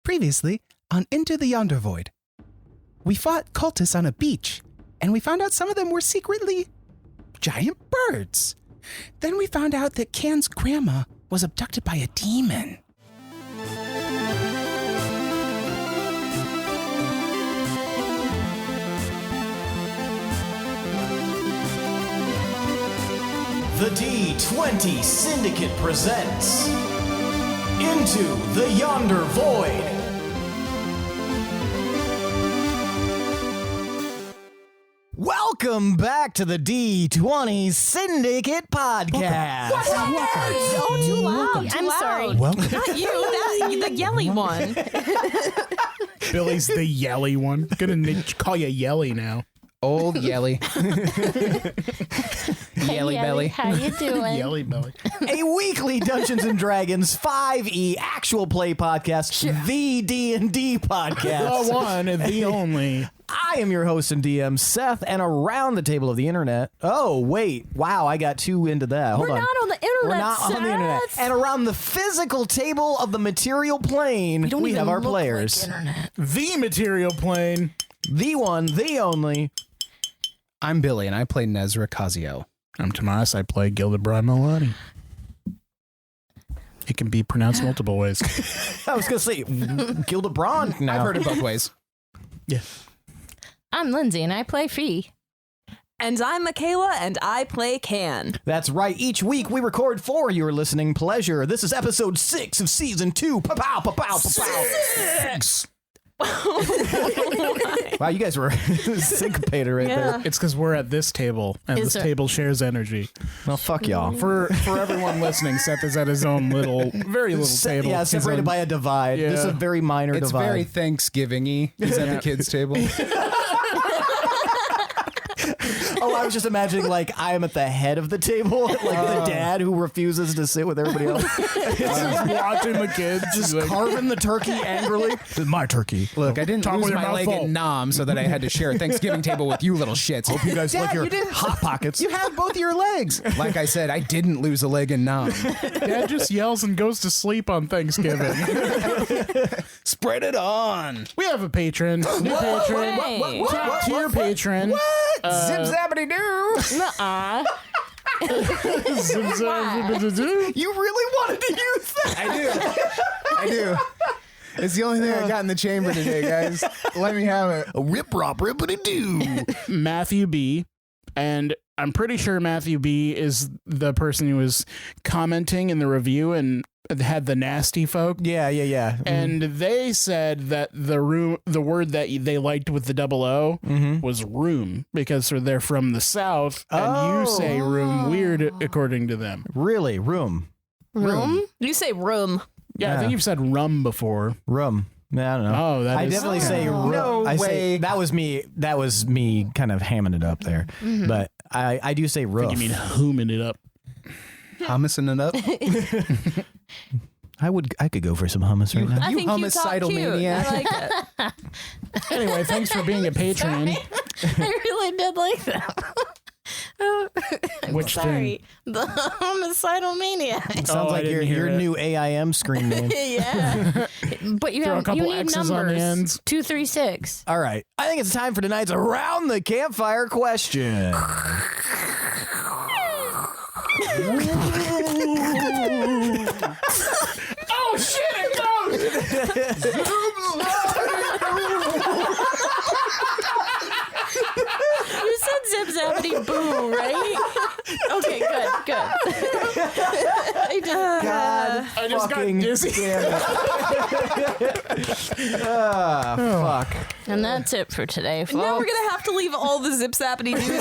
Previously on Into the Yonder Void. We fought cultists on a beach, and we found out some of them were secretly giant birds. Then we found out that Can's grandma was abducted by a demon. The D20 Syndicate presents Into the Yonder Void. Welcome back to the D20 Syndicate podcast. Oh, too loud. I'm sorry. Welcome. Not you, the yelly one. Billy's the yelly one. Gonna call you Yelly now. Old Yelly. Yelly belly. How you doing? Yelly belly. A weekly Dungeons and Dragons 5e actual play podcast, the D&D podcast. The one, the only. I am your host and DM, Seth, and around the table of the internet. Oh, wait. Wow, I got too into that. Hold We're on. not on the internet, We're not on the internet. And around the physical table of the material plane, we have our players. The material plane. The one, the only. I'm Billy, and I play Nezrah Kaziel. I'm Tomas. I play Gildebrand Molani. It can be pronounced multiple ways. I was going to say, Gildebrand now. I've heard it both ways. Yeah. I'm Lindsey, and I play Fee. And I'm Michaela, and I play Can. That's right. Each week we record for your listening pleasure. This is episode 6 of season 2. Pa-pow, pa-pow, pa-pow. 6. Wow, you guys were syncopated right there. It's because we're at this table, and this table shares energy. Well, fuck y'all. For everyone listening, Seth is at his own very little table. Yeah, separated by a divide. Yeah. This is a very minor It's divide. very Thanksgiving-y. Is at the kids' table. Oh, I was just imagining, like, I am at the head of the table, like the dad who refuses to sit with everybody else. Just watching the kids. Just carving the turkey angrily. This is my turkey. Look, I didn't Talk lose with your my mouth leg full. at Nam so that I had to share a Thanksgiving table with you little shits. Hope you guys Dad, like your you didn't- hot pockets. You have both your legs. Like I said, I didn't lose a leg in Nam. Dad just yells and goes to sleep on Thanksgiving. Spread it on. We have a patron. New patron. Hey. Top tier patron. Zip zappity doo. Nuh-uh. You really wanted to use that? I do. It's the only thing I got in the chamber today, guys. Let me have it. A rip-rop, rippity-doo. Matthew B. And I'm pretty sure Matthew B is the person who was commenting in the review and had the nasty folk. Yeah. And they said that the word that they liked with the double O was room because they're from the South and you say room weird according to them. Really? Room. You say room. Yeah, I think you've said rum before. Room. I don't know. Oh, that I is definitely say No room. I say way. that was me kind of hamming it up there. But I do say room. You mean hooming it up? Hummusing it up. I could go for some hummus right now. I think you talk homicidal cute. maniac. I like it. Anyway, thanks for being a patron. I really did like that. Which Sorry. The homicidal maniac. Sounds I like didn't your hear it. new AIM screen name. Yeah. But you Throw a have couple you need X's on the numbers. ends. 2, 3, 6. All right. I think it's time for tonight's Around the Campfire question. Oh shit, it goes! You said zip zappity boo, right? Okay, good. I did. God I just got fucking dizzy. damn it. Fuck. And that's it for today, folks. Now we're going to have to leave all the zip zappity doos in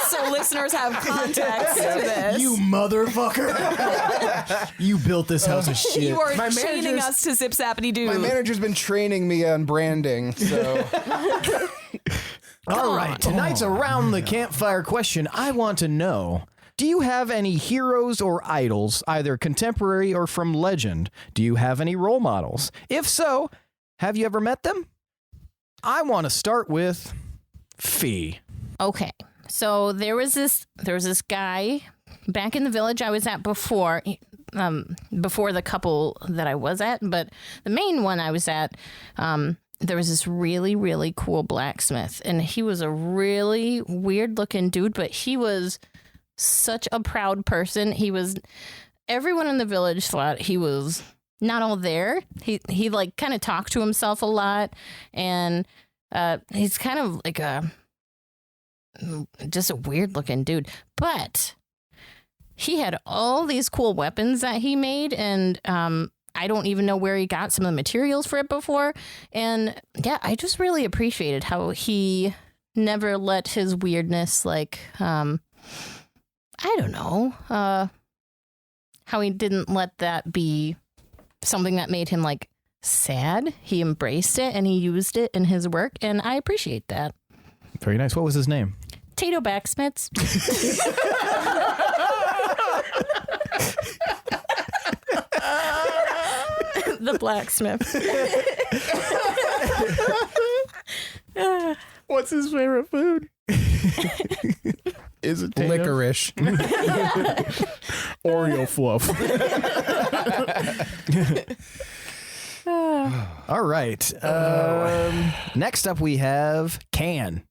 so listeners have context to this. You motherfucker. You built this house of shit. You are My chaining manager's- us to zip zappity doo. My manager's been training me on branding, so All right, tonight's Around the Campfire question. I want to know, do you have any heroes or idols, either contemporary or from legend? Do you have any role models? If so, have you ever met them? I want to start with Fee. Okay. So there was this guy back in the village I was at before. before the couple that I was at, but the main one I was at, there was this really, really cool blacksmith, and he was a really weird looking dude, but he was such a proud person. Everyone in the village thought he was not all there. He like kind of talked to himself a lot, and he's kind of like just a weird looking dude, but he had all these cool weapons that he made, and I don't even know where he got some of the materials for it before. And yeah, I just really appreciated how he never let his weirdness, like, I don't know, how he didn't let that be something that made him like sad. He embraced it and he used it in his work, and I appreciate that. Very nice. What was his name? Tato Backsmiths. The blacksmith. What's his favorite food? Is it Licorice. Oreo fluff. All right. Next up, we have Can.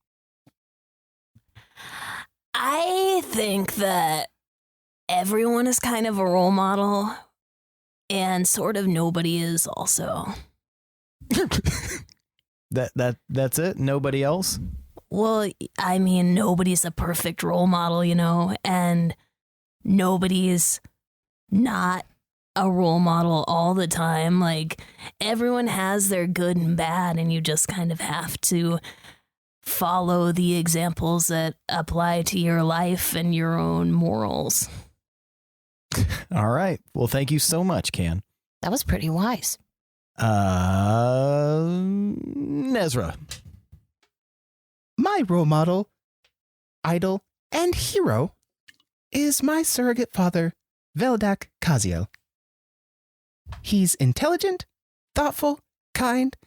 I think that everyone is kind of a role model, and sort of nobody is also. That's it? Nobody else? Well, I mean, nobody's a perfect role model, and nobody's not a role model all the time. Like, everyone has their good and bad, and you just kind of have to follow the examples that apply to your life and your own morals. All right. Well, thank you so much, Can. That was pretty wise. Nezrah. My role model, idol, and hero is my surrogate father, Veldak Kaziel. He's intelligent, thoughtful, kind,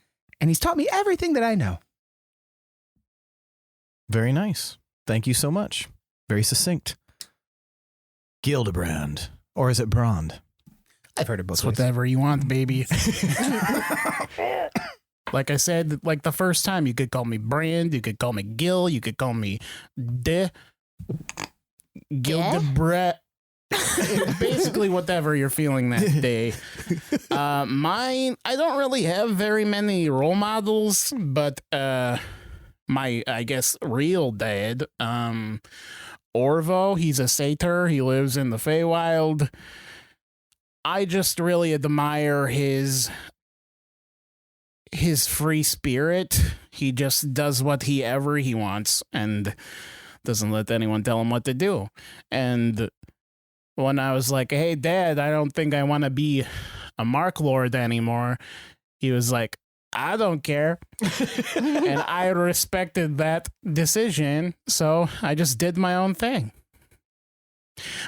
and he's taught me everything that I know. Very nice. Thank you so much. Very succinct. Gildebrand. Or is it Brand? I've heard of both It's ways. whatever you want, baby. Like I said, like the first time, you could call me Brand, you could call me Gil, you could call me Gildebrand. Basically, whatever you're feeling that day. Mine, I don't really have very many role models, but my, I guess, real dad, Orvo, he's a satyr. He lives in the Feywild. I just really admire his free spirit. He just does whatever he wants and doesn't let anyone tell him what to do. And when I was like, hey, Dad, I don't think I want to be a Mark Lord anymore, he was like, I don't care. And I respected that decision, so I just did my own thing.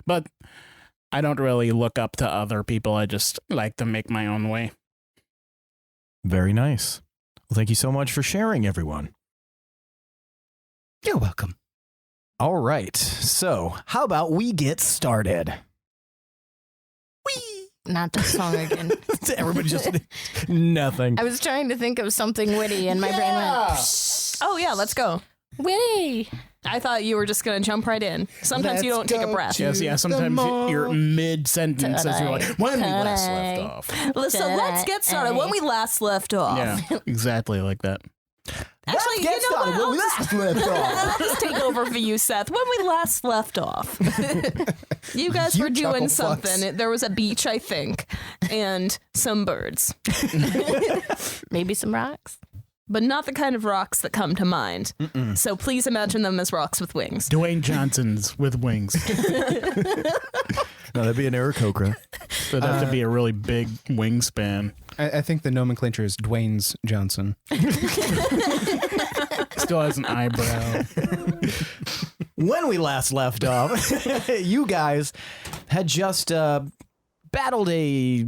But I don't really look up to other people. I just like to make my own way. Very nice. Well, thank you so much for sharing, everyone. You're welcome. All right. So, how about we get started? Not that song again. Everybody just nothing. I was trying to think of something witty, and my brain went, Psst, Oh, yeah, let's go. witty. I thought you were just going to jump right in. Sometimes you don't take a breath. Yes, yeah, sometimes you're mid-sentence as you're like, when we last left off. So let's get started. When we last left off. Yeah, exactly like that. Actually, you know what? I'll just take over for you, Seth. When we last left off, you guys You were doing chuckle fucks. something. There was a beach, I think, and some birds, Maybe some rocks. but not the kind of rocks that come to mind. So please imagine them as rocks with wings. Dwayne Johnson's with wings. No, that'd be an Aarakocra. That'd have to be a really big wingspan. I think the nomenclature is Dwayne's Johnson. Still has an eyebrow. When we last left off, you guys had just battled a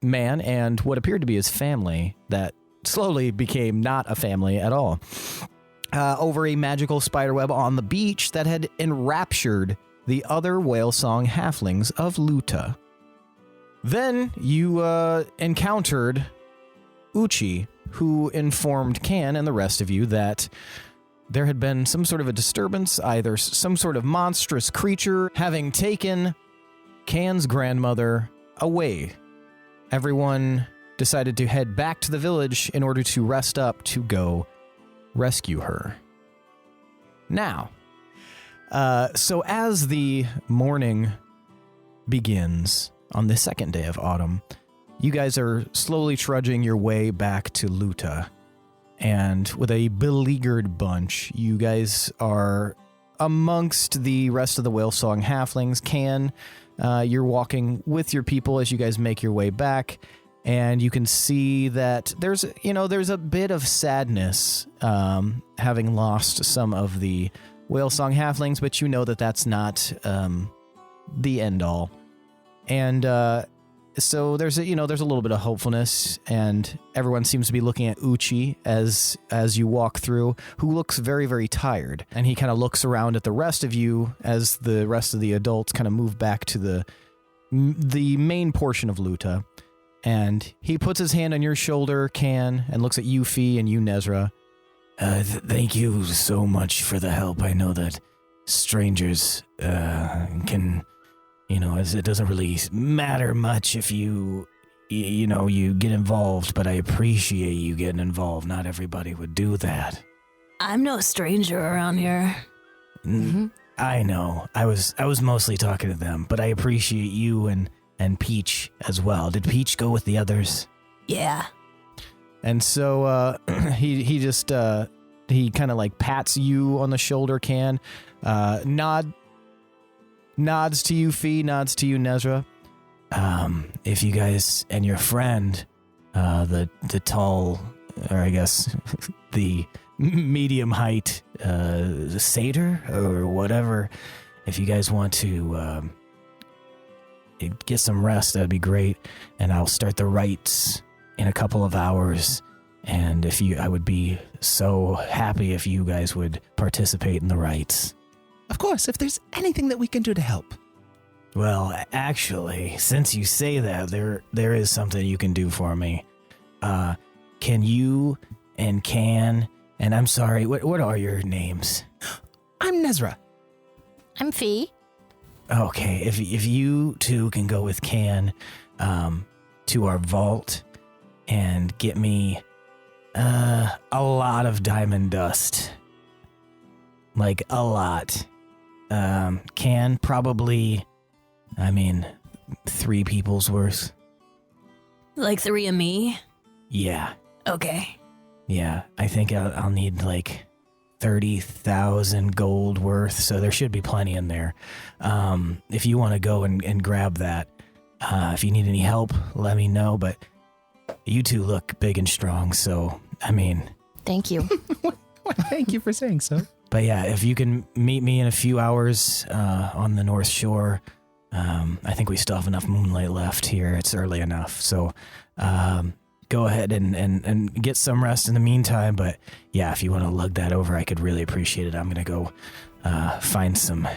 man and what appeared to be his family that slowly became not a family at all over a magical spiderweb on the beach that had enraptured the other whale song halflings of Luta. Then you encountered Uchi, who informed Can and the rest of you that there had been some sort of a disturbance, either some sort of monstrous creature having taken Can's grandmother away. Everyone decided to head back to the village in order to rest up to go rescue her. Now, so as the morning begins on the second day of autumn, you guys are slowly trudging your way back to Luta. And with a beleaguered bunch, you guys are amongst the rest of the Whalesong halflings. Can, you're walking with your people as you guys make your way back. And you can see that there's a bit of sadness having lost some of the Whalesong halflings, but you know that that's not the end all. And so there's a little bit of hopefulness, and everyone seems to be looking at Uchi as you walk through, who looks very, very tired. And he kind of looks around at the rest of you as the rest of the adults kind of move back to the main portion of Luta. And he puts his hand on your shoulder, Can, and looks at you, Fee, and you, Nezrah. Thank you so much for the help. I know that strangers can, it doesn't really matter much if you get involved, but I appreciate you getting involved. Not everybody would do that. I'm no stranger around here. Mm-hmm. I know. I was mostly talking to them, but I appreciate you and Peach as well. Did Peach go with the others? Yeah. And so he just he kind of like pats you on the shoulder, Can, nods to you, Fee, nods to you, Nezrah. If you guys and your friend, the tall, or I guess the medium height satyr or whatever, if you guys want to get some rest, that'd be great. And I'll start the rites in a couple of hours. And I would be so happy if you guys would participate in the rites. Of course, if there's anything that we can do to help. Well, actually, since you say that, there is something you can do for me. Can you and Can, and I'm sorry, what are your names? I'm Nezrah. I'm Fee. Okay, if you two can go with Can to our vault and get me a lot of diamond dust. Like, a lot. Can probably, 3 people's worth. Like 3 of me? Yeah. Okay. Yeah, I think I'll need like 30,000 gold worth, so there should be plenty in there. If you want to go and grab that, if you need any help, let me know, but you two look big and strong, so, Thank you. Thank you for saying so. But yeah, if you can meet me in a few hours on the North Shore, I think we still have enough moonlight left here. It's early enough, so go ahead and get some rest in the meantime. But yeah, if you want to lug that over, I could really appreciate it. I'm gonna go find some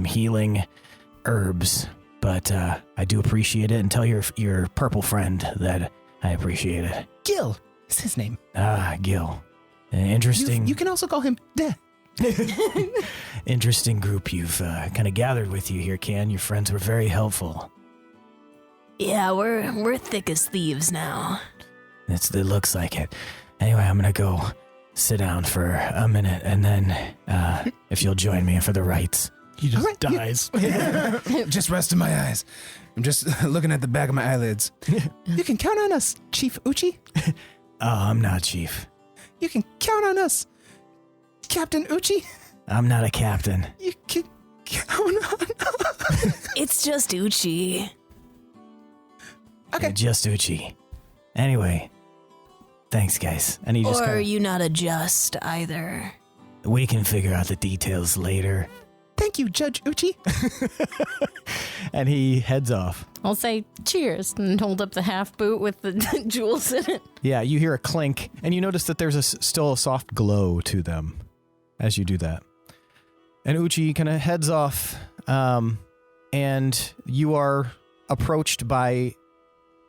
healing herbs. But I do appreciate it, and tell your purple friend that I appreciate it. Gil is his name. Gil. Interesting. You can also call him Deh. Interesting group you've kind of gathered with you here, Can. Your friends were very helpful. Yeah, we're thick as thieves now. It looks like it. Anyway, I'm gonna go sit down for a minute, and then if you'll join me for the rites. He just Right, dies. Just resting my eyes. I'm just looking at the back of my eyelids. You can count on us, Chief Uchi. Oh, I'm not chief. You can count on us, Captain Uchi. I'm not a captain. You can count on us. It's just Uchi. Okay. Just Uchi. Anyway, thanks, guys. And he just Or are kinda, you not a just either? we can figure out the details later. Thank you, Judge Uchi. And he heads off. I'll say cheers and hold up the half boot with the jewels in it. Yeah, you hear a clink, and you notice that there's still a soft glow to them as you do that. And Uchi kind of heads off, and you are approached by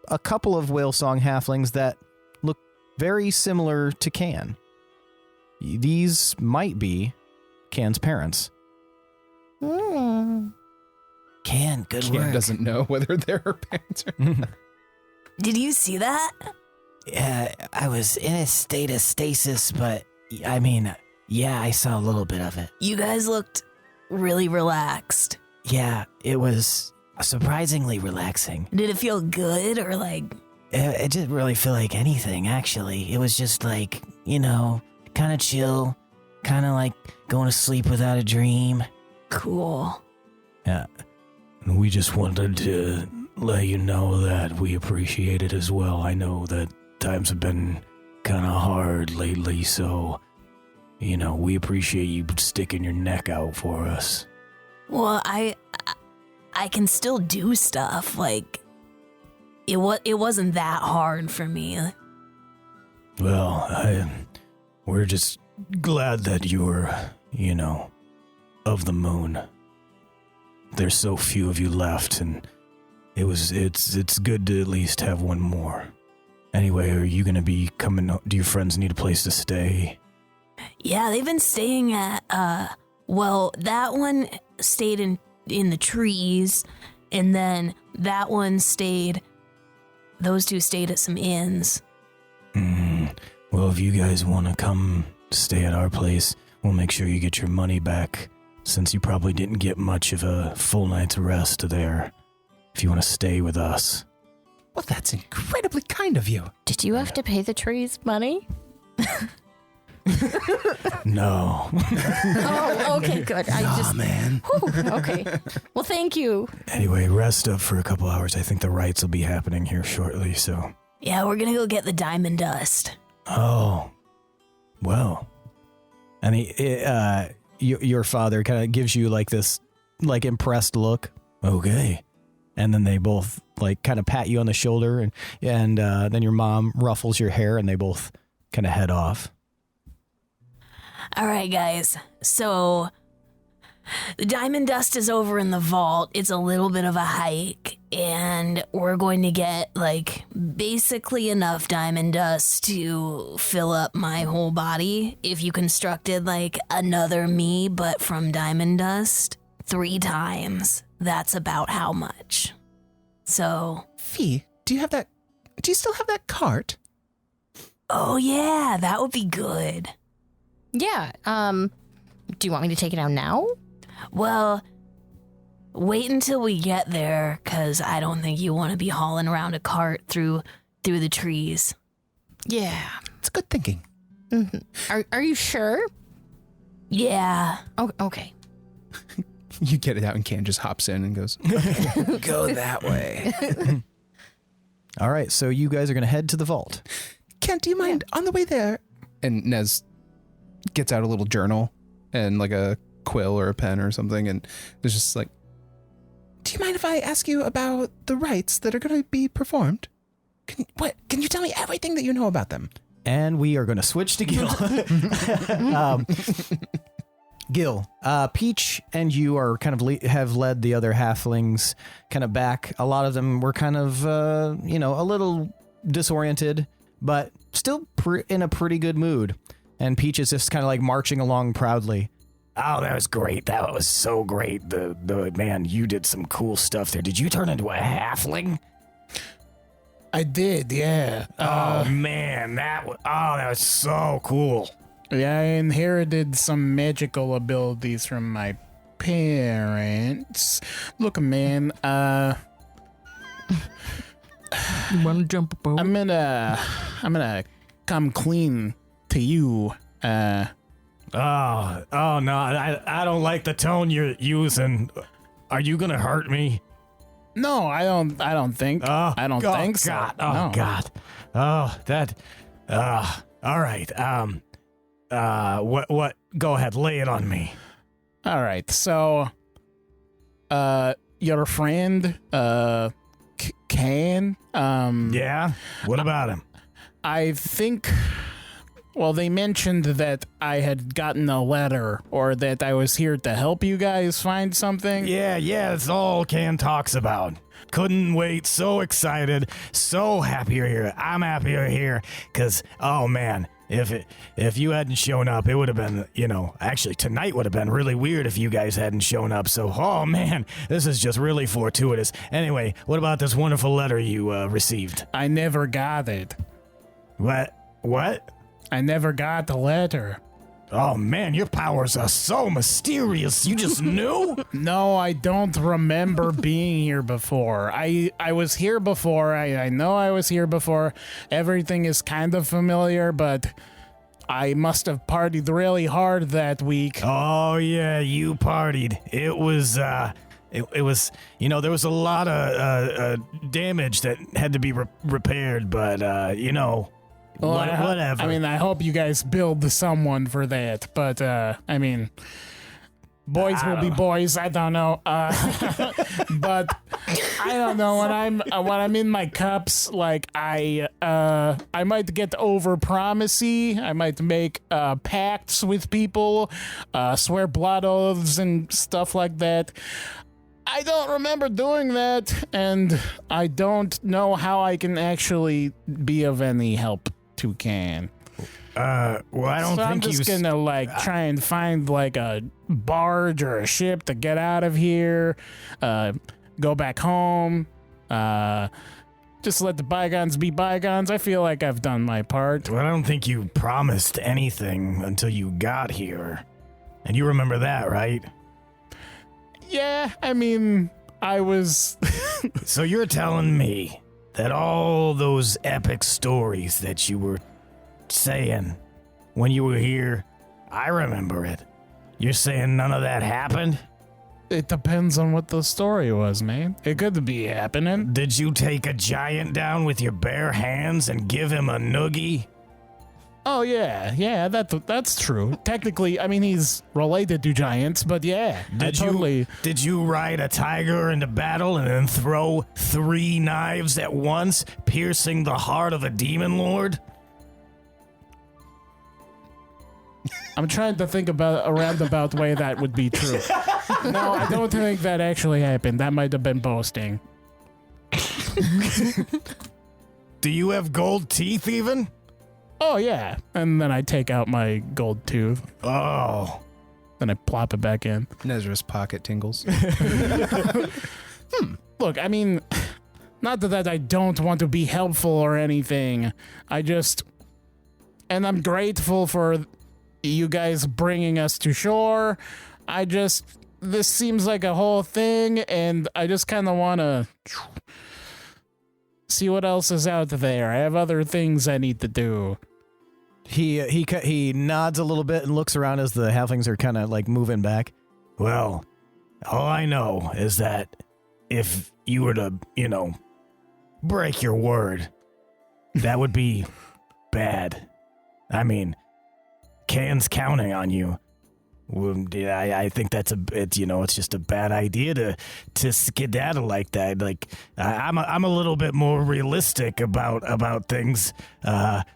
a couple of whale song halflings that look very similar to Can. These might be Can's parents. Can, good Can work. doesn't know whether they're her parents or not. Did you see that? Yeah, I was in a state of stasis, but I mean, yeah, I saw a little bit of it. You guys looked really relaxed. Yeah, it was surprisingly relaxing. Did it feel good or like... It didn't really feel like anything, actually. It was just like, kind of chill, kind of like going to sleep without a dream. Cool. Yeah. We just wanted to let you know that we appreciate it as well. I know that times have been kind of hard lately, so, we appreciate you sticking your neck out for us. Well, I can still do stuff. Like, it wasn't that hard for me. Well, we're just glad that you're, of the moon. There's so few of you left, and it's good to at least have one more. Anyway, are you gonna be coming? Do your friends need a place to stay? Yeah, they've been staying at, that one stayed in the trees, and then that one those two stayed at some inns. Well, if you guys want to come stay at our place, we'll make sure you get your money back, since you probably didn't get much of a full night's rest there, if you want to stay with us. Well, that's incredibly kind of you. Did you have to pay the trees money? No. Oh, okay, good. Man. Whew, okay. Well, thank you. Anyway, rest up for a couple hours. I think the rites will be happening here shortly, so... Yeah, we're gonna go get the diamond dust. Oh. Well. And your father kind of gives you like this, like, impressed look. Okay. And then they both, like, kind of pat you on the shoulder, and then your mom ruffles your hair, and they both kind of head off. All right, guys. So the diamond dust is over in the vault. It's a little bit of a hike, and we're going to get like basically enough diamond dust to fill up my whole body. If you constructed like another me, but from diamond dust 3 times, that's about how much. So, Fee, do you still have that cart? oh yeah, that would be good. Yeah. Do you want me to take it out now? Well, wait until we get there, because I don't think you want to be hauling around a cart through the trees. Yeah. It's good thinking. Mm-hmm. Are you sure? Yeah. Oh, okay. You get it out, and Can just hops in and goes, Go that way. All right, so you guys are going to head to the vault. Can, do you mind on the way there? And Nez gets out a little journal and like a quill or a pen or something, and there's just like, do you mind if I ask you about the rites that are going to be performed? Can you tell me everything that you know about them? And we are going to switch to Gil. Gil, Peach and you are kind of have led the other halflings kind of back. A lot of them were kind of, a little disoriented, but still in a pretty good mood. And Peach is just kind of like marching along proudly. Oh, that was great. That was so great. The man, you did some cool stuff there. Did you turn into a halfling? I did, yeah. Oh man, that was so cool. Yeah, I inherited some magical abilities from my parents. Look, man, You want to jump a boat? I'm gonna come clean to you. Oh no, I don't like the tone you're using. Are you gonna hurt me? No, I don't think. I don't think so. God. Oh No. God. Oh, that. All right. What? Go ahead. Lay it on me. All right. So, your friend, Can. Yeah. What about him? I think Well, they mentioned that I had gotten a letter or that I was here to help you guys find something. Yeah, that's all Can talks about. Couldn't wait, so excited, so happy you're here. I'm happy you're here, because, oh man, if you hadn't shown up, it would have been, actually tonight would have been really weird if you guys hadn't shown up, so, oh man, this is just really fortuitous. Anyway, what about this wonderful letter you received? I never got it. What? I never got the letter. Oh man, your powers are so mysterious. You just knew? No, I don't remember being here before. I was here before. I know I was here before. Everything is kind of familiar, but I must have partied really hard that week. Oh yeah, you partied. It was it was, there was a lot of damage that had to be repaired, but Well, whatever. I hope you guys build someone for that, but boys will be boys. I don't know, but I don't know when I'm in my cups. Like I might get over promisey. I might make pacts with people, swear blood oaths and stuff like that. I don't remember doing that, and I don't know how I can actually be of any help to Can. Well, I don't I'm think just gonna try and find a barge or a ship to get out of here, go back home, just let the bygones be bygones. I feel like I've done my part. Well, I don't think you promised anything until you got here, and you remember that, right? Yeah, I was. So you're telling me that all those epic stories that you were saying when you were here, I remember it. You're saying none of that happened? It depends on what the story was, man. It could be happening. Did you take a giant down with your bare hands and give him a noogie? Oh, yeah, that's true. Technically, he's related to giants, but yeah. Did you ride a tiger into battle and then throw 3 knives at once, piercing the heart of a demon lord? I'm trying to think about a roundabout way that would be true. No, I don't think that actually happened. That might have been boasting. Do you have gold teeth even? Oh, yeah. And then I take out my gold tooth. Oh. Then I plop it back in. Nezrah's pocket tingles. Look, not that I don't want to be helpful or anything. And I'm grateful for you guys bringing us to shore. This seems like a whole thing, and I just kind of want to see what else is out there. I have other things I need to do. He nods a little bit and looks around as the halflings are kind of moving back. Well, all I know is that if you were to, break your word, that would be bad. Can's counting on you. I think it's just a bad idea to skedaddle like that. I'm a little bit more realistic about things,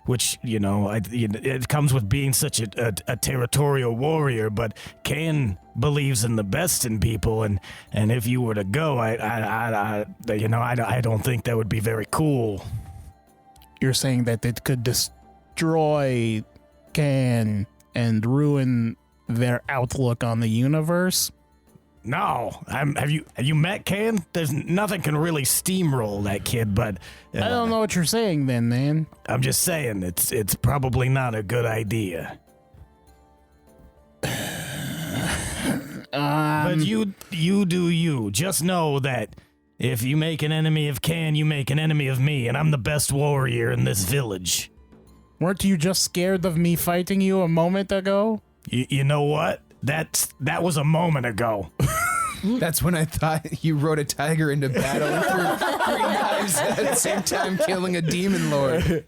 which it comes with being such a territorial warrior. But Can believes in the best in people, and if you were to go, I don't think that would be very cool. You're saying that it could destroy Can and ruin their outlook on the universe? No, have you met Can? There's nothing can really steamroll that kid, but I don't know what you're saying then, man. I'm just saying it's probably not a good idea. But you do you. Just know that if you make an enemy of Can, you make an enemy of me, and I'm the best warrior in this village. Weren't you just scared of me fighting you a moment ago? You know what? That was a moment ago. That's when I thought you rode a tiger into battle and threw 3 knives at the same time killing a demon lord.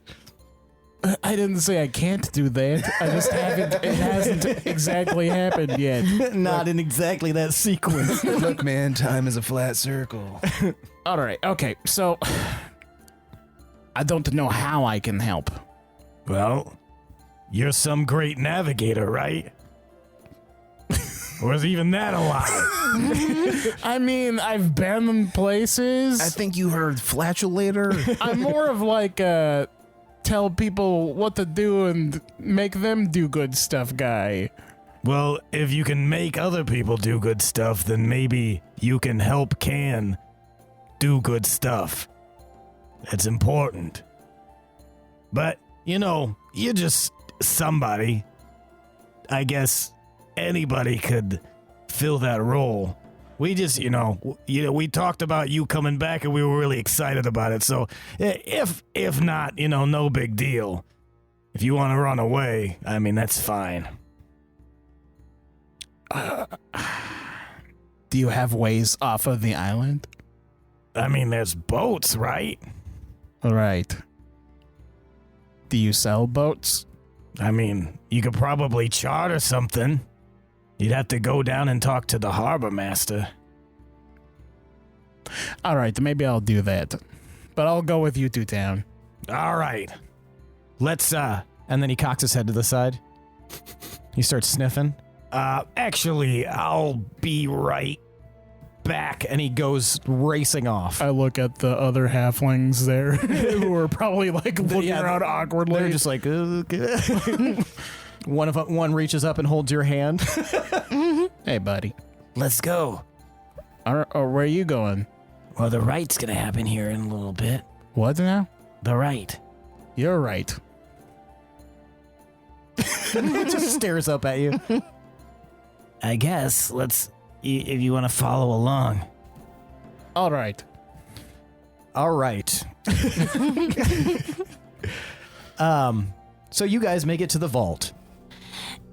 I didn't say I can't do that. I just haven't. It hasn't exactly happened yet. Not in exactly that sequence. Look, man, time is a flat circle. All right. Okay. So I don't know how I can help. Well, You're some great navigator, right? Or is even that a lie? I mean, I've been places. I think you heard flatulator. I'm more of like a tell people what to do and make them do good stuff guy. Well, if you can make other people do good stuff, then maybe you can help Can do good stuff. It's important. But, you're just somebody. I guess anybody could fill that role. We just, we talked about you coming back and we were really excited about it. So if not, no big deal. If you want to run away, I mean, that's fine. Do you have ways off of the island? I mean, there's boats, right? Right. Do you sell boats? I mean, you could probably charter something. You'd have to go down and talk to the harbor master. All right, then maybe I'll do that. But I'll go with you to town. All right. Let's, And then he cocks his head to the side. He starts sniffing. Actually, I'll be right back. And he goes racing off. I look at the other halflings there who are probably like looking around awkwardly. They're just like, okay. One reaches up and holds your hand. Hey, buddy. Let's go. Where are you going? Well, the right's gonna happen here in a little bit. What now? The right. You're right. Just stares up at you. I guess, if you want to follow along. All right. All right. So you guys make it to the vault.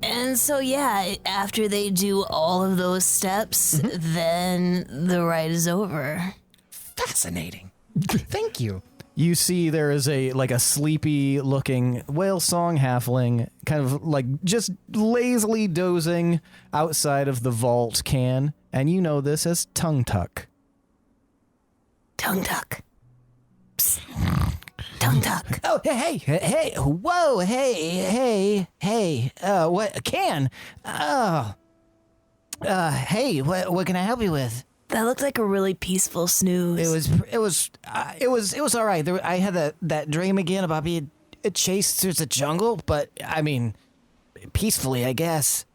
And so, yeah, after they do all of those steps, then the ride is over. Fascinating. Thank you. You see there is a sleepy looking whale song halfling kind of like just lazily dozing outside of the vault can, and you know this as Tongue Tuck. Tongue tuck. Psst. Tongue tuck. Oh, hey, whoa, hey, what, Can? Hey, what can I help you with? That looked like a really peaceful snooze. It was all right. I had that dream again about being chased through the jungle, but I mean, peacefully, I guess.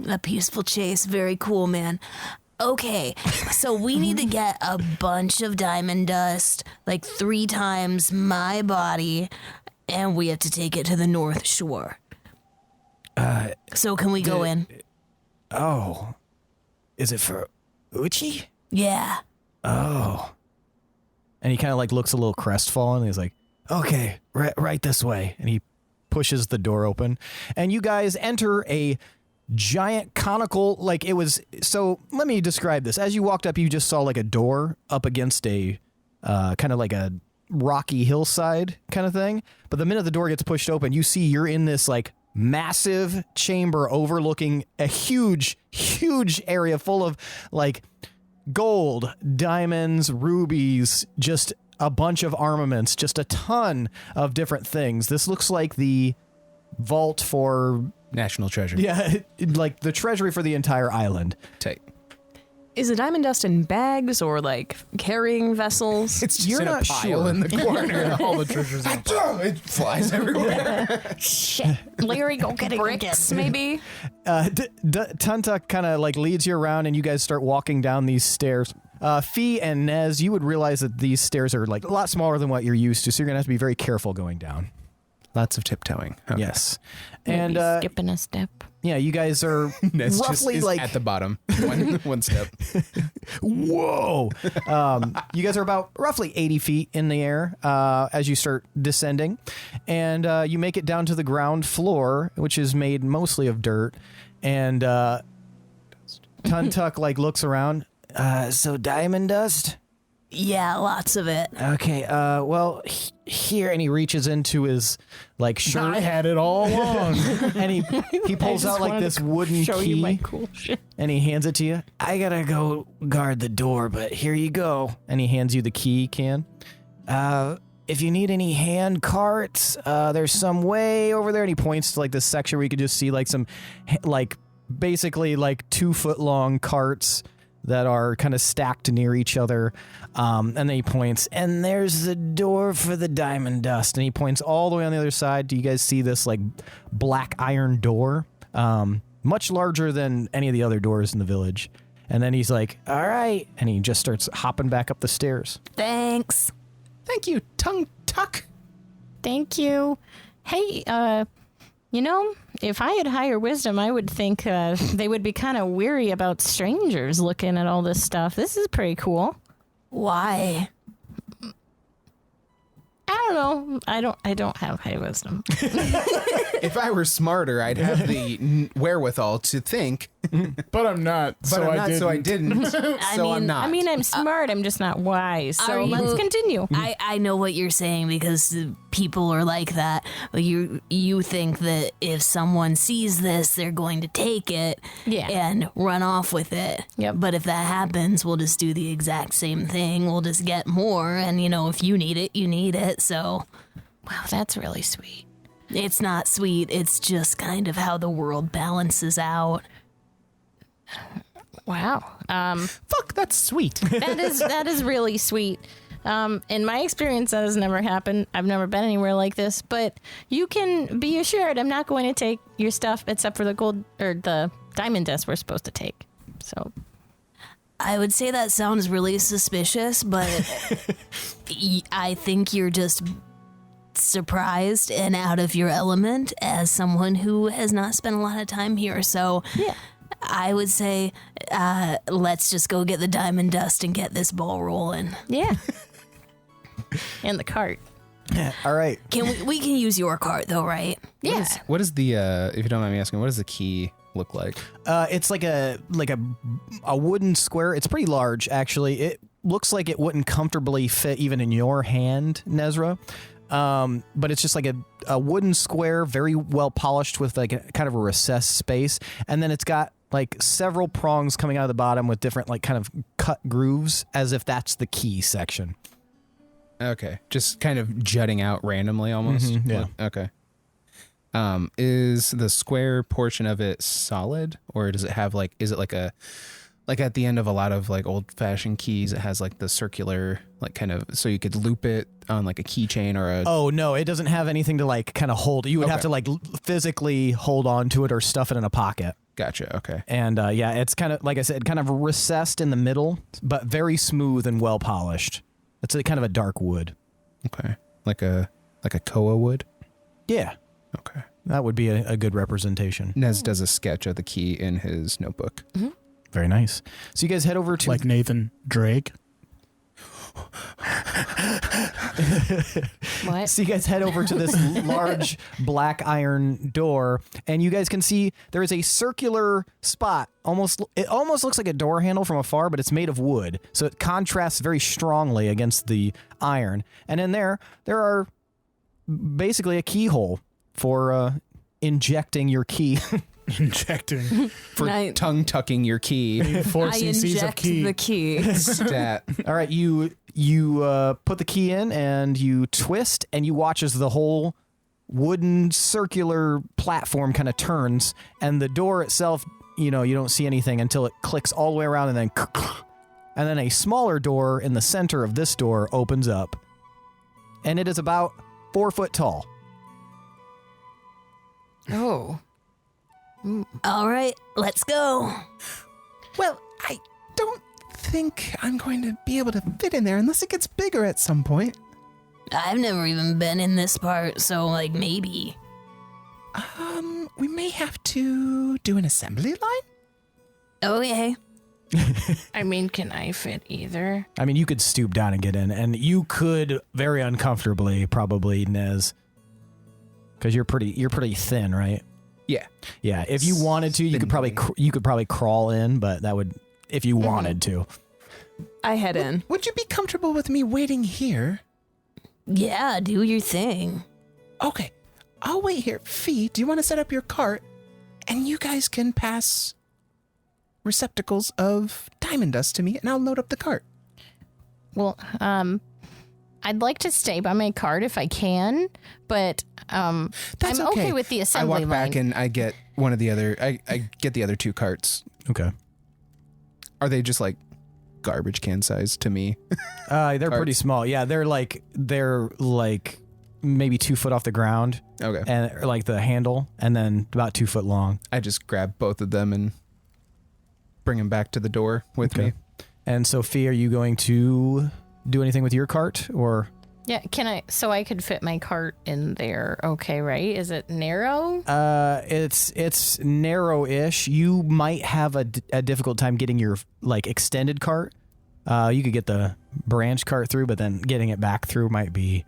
A peaceful chase. Very cool, man. Okay, so we need to get a bunch of diamond dust, like 3 times my body, and we have to take it to the North Shore. So can we go in? Oh, is it for Uchi? Yeah. Oh, And he kind of like looks a little crestfallen. He's like, okay, right this way. and he pushes the door open. And you guys enter a giant conical, like it was, so let me describe this. As you walked up, you just saw like a door up against a kind of like a rocky hillside kind of thing. But the minute the door gets pushed open, you see you're in this like massive chamber overlooking a huge area full of like gold, diamonds, rubies, just a bunch of armaments, just a ton of different things. This looks like the vault for National treasure. yeah, like the treasury for the entire island. Tight. Is the diamond dust in bags or like carrying vessels? It's just You're in a not pile sure. in the corner. All the treasures in a pile. It flies everywhere. Shit. Larry, go get Bricks, maybe? Tuntuck kind of like leads you around and you guys start walking down these stairs. Fee and Nez, you would realize that these stairs are like a lot smaller than what you're used to, so you're going to have to be very careful going down. Lots of tiptoeing. Okay. Yes. And And skipping a step. yeah, you guys are Nez just roughly is like at the bottom. One step. whoa. You guys are about roughly 80 feet in the air as you start descending. And you make it down to the ground floor, which is made mostly of dirt. And Tuntuck like looks around. So diamond dust? Yeah, lots of it. Okay, well, here, and he reaches into his like shirt. I had it all along. And he pulls out like this wooden Show key you my cool shit. and he hands it to you. I gotta go guard the door, but here you go. And he hands you the key can. if you need any hand carts, there's some way over there. And he points to like this section where you could just see like some, like basically like 2 foot long carts that are kind of stacked near each other. And then he points, and there's the door for the diamond dust. And he points all the way on the other side. Do you guys see this like black iron door? Much larger than any of the other doors in the village. And then he's like, all right. And he just starts hopping back up the stairs. Thanks. Thank you, Tongue Tuck. Thank you. Hey, you know, if I had higher wisdom, I would think they would be kind of weary about strangers looking at all this stuff. This is pretty cool. Why? I don't know. I don't have high wisdom. If I were smarter, I'd have the wherewithal to think. But I'm not. But I'm not, so I didn't. I'm not. I mean, I'm smart. I'm just not wise. So let's continue. I know what you're saying because people are like that. You think that if someone sees this, they're going to take it and run off with it. Yep. But if that happens, we'll just do the exact same thing. We'll just get more. And, if you need it, you need it. So, wow, that's really sweet. It's not sweet. It's just kind of how the world balances out. Wow. Fuck, that's sweet. That is really sweet. In my experience, that has never happened. I've never been anywhere like this, but you can be assured I'm not going to take your stuff except for the gold or the diamond dust we're supposed to take. So I would say that sounds really suspicious, but I think you're just surprised and out of your element as someone who has not spent a lot of time here. So yeah. I would say let's just go get the diamond dust and get this ball rolling. Yeah. And the cart. All right. We can use your cart though, right? Yeah. What is the if you don't mind me asking, what does the key look like? It's like a wooden square. It's pretty large, actually. It looks like it wouldn't comfortably fit even in your hand, Nezrah. But it's just like a wooden square, very well polished with like a kind of a recessed space. And then it's got like several prongs coming out of the bottom with different like kind of cut grooves as if that's the key section. Okay. Just kind of jutting out randomly almost. Mm-hmm, yeah. Okay. Is the square portion of it solid, or does it have like, is it like at the end of a lot of like old fashioned keys, it has like the circular, like kind of, so you could loop it on like a keychain or a... Oh no, it doesn't have anything to like kind of hold. You would have to like physically hold on to it or stuff it in a pocket. Gotcha. Okay. And yeah, it's kind of, like I said, kind of recessed in the middle, but very smooth and well polished. It's kind of a dark wood. Okay. Like a koa wood? Yeah. Okay. That would be a good representation. Nez does a sketch of the key in his notebook. Mm-hmm. Very nice. So you guys head over to... Like Nathan Drake. What? So you guys head over to this large black iron door, and you guys can see there is a circular spot. It almost looks like a door handle from afar, but it's made of wood, so it contrasts very strongly against the iron. And in there are basically a keyhole for injecting your key. Injecting. For tongue tucking your key. 4 cc's of key. The key. Stat. All right, you put the key in and you twist, and you watch as the whole wooden circular platform kind of turns, and the door itself, you don't see anything until it clicks all the way around, and then a smaller door in the center of this door opens up, and it is about 4 foot tall. Oh. All right, let's go. Well, I don't think I'm going to be able to fit in there unless it gets bigger at some point. I've never even been in this part, so like maybe. We may have to do an assembly line? Okay. I mean, can I fit either? I mean, you could stoop down and get in, and you could very uncomfortably, probably, Nez, because you're pretty thin, right? Yeah. Yeah. If you wanted to, you could probably crawl in, but that would, if you wanted to. I head in. Would you be comfortable with me waiting here? Yeah, do your thing. Okay. I'll wait here. Fee, do you want to set up your cart? And you guys can pass receptacles of diamond dust to me, and I'll load up the cart. Well, I'd like to stay by my cart if I can, but I'm okay with the assembly I walk line. back and I get one of the other. I get the other 2 carts. Okay. Are they just like garbage can size to me? They're pretty small. Yeah, they're like maybe 2 foot off the ground. Okay. And like the handle, and then about 2 foot long. I just grab both of them and bring them back to the door with me. And Sophie, are you going to do anything with your cart, or? Yeah, so I could fit my cart in there, okay, right? Is it narrow? It's narrow-ish. You might have a difficult time getting your like extended cart. You could get the branch cart through, but then getting it back through might be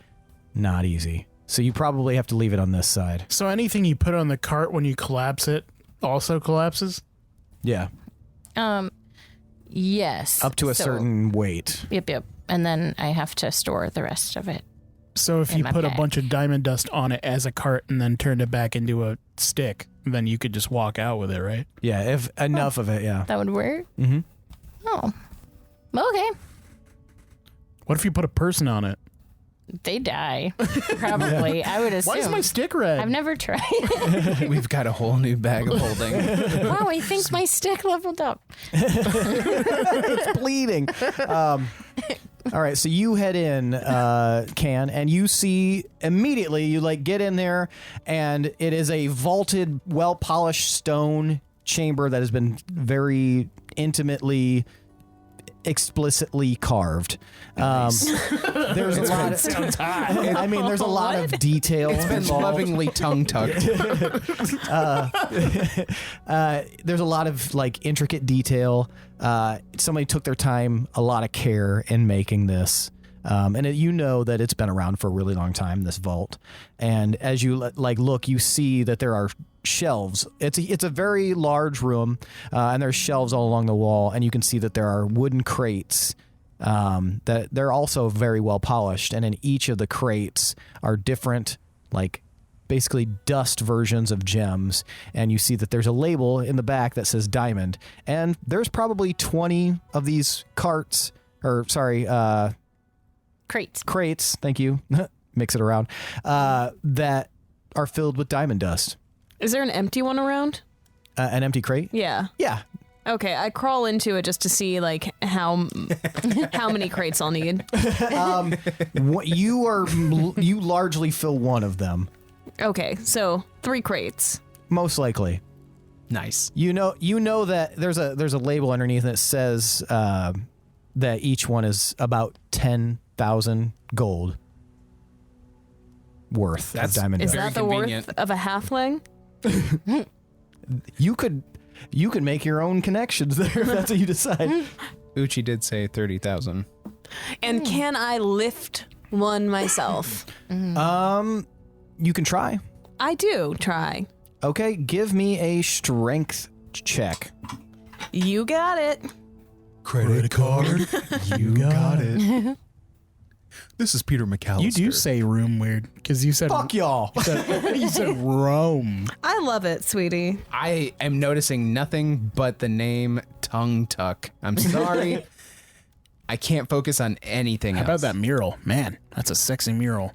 not easy. So you probably have to leave it on this side. So anything you put on the cart when you collapse it also collapses? Yeah. Yes. Up to a certain weight. Yep. And then I have to store the rest of it. So if you put a bunch of diamond dust on it as a cart and then turned it back into a stick, then you could just walk out with it, right? Yeah, if enough of it, yeah. That would work? Mm-hmm. Oh. Okay. What if you put a person on it? They die. Probably. I would assume. Why is my stick red? I've never tried. We've got a whole new bag of holding. Wow, I think my stick leveled up. It's bleeding. All right, so you head in, Can, and you see immediately, you like get in there, and it is a vaulted, well-polished stone chamber that has been very intimately, explicitly carved. There's a lot of, I mean, there's a lot of detail. It's been lovingly tongue-tucked. There's a lot of like intricate detail. Somebody took their time, a lot of care in making this. And you know that it's been around for a really long time, this vault. And as you look, you see that there are shelves. It's a very large room, and there's shelves all along the wall. And you can see that there are wooden crates that they're also very well polished. And in each of the crates are different, like basically dust versions of gems. And you see that there's a label in the back that says diamond. And there's probably 20 of these crates, thank you, mix it around, that are filled with diamond dust. Is there an empty one around? An empty crate? Yeah. Yeah. Okay, I crawl into it just to see like how many crates I'll need. You largely fill one of them. Okay, so 3 crates. Most likely. Nice. You know that there's a label underneath that says that each one is about 10,000 gold worth of diamond Is dust. that the worth of a halfling? You could make your own connections there if that's what you decide. Uchi did say 30,000. And can I lift one myself? You can try. I do try. Okay, give me a strength check. You got it. Credit card. You got it. This is Peter McAllister. You do say room weird because you said Fuck y'all. you said Rome. I love it, sweetie. I am noticing nothing but the name Tongue Tuck. I'm sorry. I can't focus on anything How else. about that mural? Man, that's a sexy mural.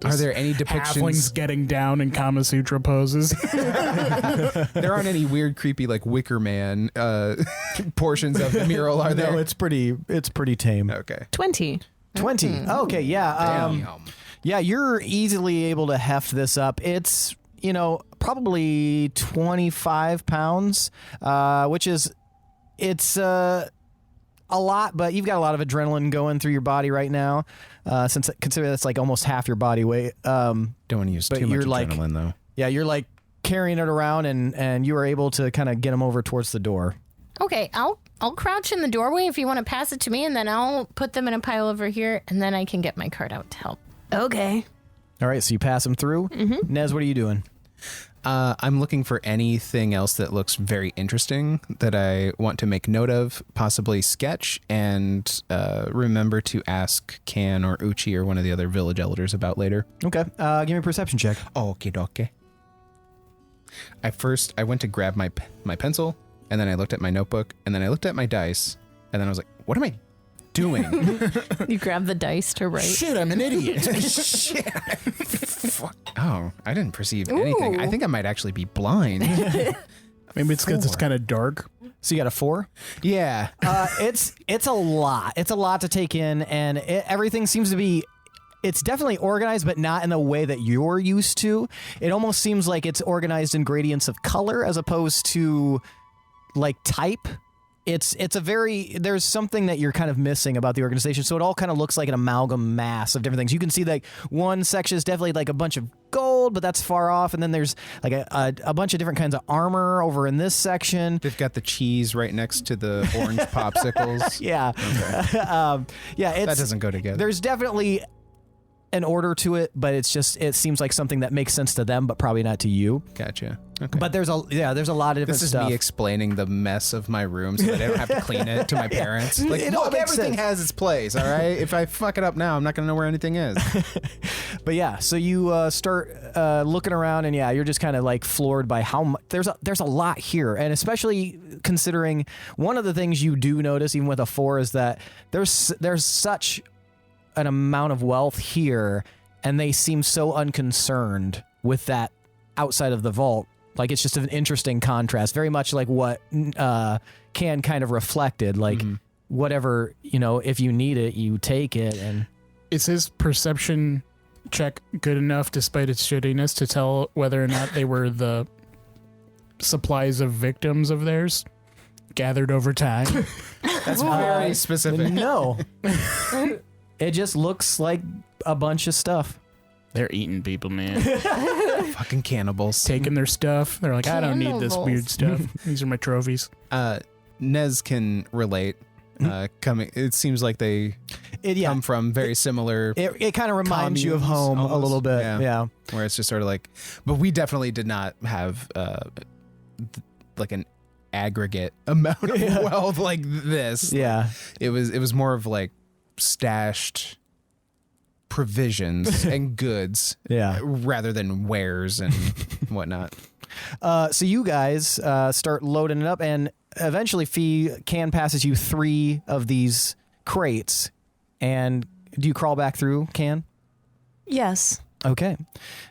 Are there any depictions? Halflings getting down in Kama Sutra poses. There aren't any weird, creepy, like Wicker Man portions of the mural, are there? No, it's pretty tame. Okay. 20. 20. Okay, yeah. Damn. Yeah, you're easily able to heft this up. It's, probably 25 pounds, which is, it's a lot, but you've got a lot of adrenaline going through your body right now. Consider that's like almost half your body weight. Don't want to use But too much you're like- adrenaline, though. Yeah, you're like carrying it around and you are able to kind of get them over towards the door. Okay, I'll crouch in the doorway if you want to pass it to me, and then I'll put them in a pile over here, and then I can get my cart out to help. Okay. All right, so you pass them through. Mm-hmm. Nez, what are you doing? I'm looking for anything else that looks very interesting that I want to make note of, possibly sketch, and remember to ask Can or Uchi or one of the other village elders about later. Okay, give me a perception check. Okie dokie. I went to grab my pencil, and then I looked at my notebook, and then I looked at my dice, and then I was like, what am I doing? You grab the dice to write. Shit, I'm an idiot. Shit. Fuck. Oh, I didn't perceive anything. I think I might actually be blind. Maybe it's because it's kind of dark. So you got a 4? Yeah. It's a lot. It's a lot to take in, and everything seems to be. It's definitely organized, but not in the way that you're used to. It almost seems like it's organized in gradients of color as opposed to like type. It's a very, there's something that you're kind of missing about the organization. So it all kind of looks like an amalgam mass of different things. You can see like one section is definitely like a bunch of gold, but that's far off. And then there's like a bunch of different kinds of armor over in this section. They've got the cheese right next to the orange popsicles. Yeah. Okay. That doesn't go together. There's definitely an order to it, but it seems like something that makes sense to them, but probably not to you. Gotcha. Okay. But there's a lot of different This is stuff. me explaining the mess of my room so that I don't have to clean it to my parents. Like, It all look, makes everything sense. has its place, all right? If I fuck it up now, I'm not going to know where anything is. But yeah, so you start looking around, and yeah, you're just kind of like floored by how much there's a lot here, and especially considering one of the things you do notice, even with a 4, is that there's such an amount of wealth here, and they seem so unconcerned with that outside of the vault. Like, it's just an interesting contrast, very much like what Can kind of reflected. Like, whatever, if you need it, you take it. And Is his perception check good enough, despite its shittiness, to tell whether or not they were the supplies of victims of theirs gathered over time? That's very specific. no, it just looks like a bunch of stuff. They're eating people, man. Fucking cannibals. Taking their stuff. They're like, I don't need this Cannibals. weird stuff. These are my trophies. Nez can relate. It seems like they come from very similar. It kind of reminds you of communes home a almost. little bit. Yeah. Where it's just sort of like, but we definitely did not have like an aggregate amount of wealth like this. Yeah. It was more of like stashed provisions and goods, rather than wares and whatnot. So you guys start loading it up, and eventually Can passes you 3 of these crates. And do you crawl back through, Can? Yes. Okay.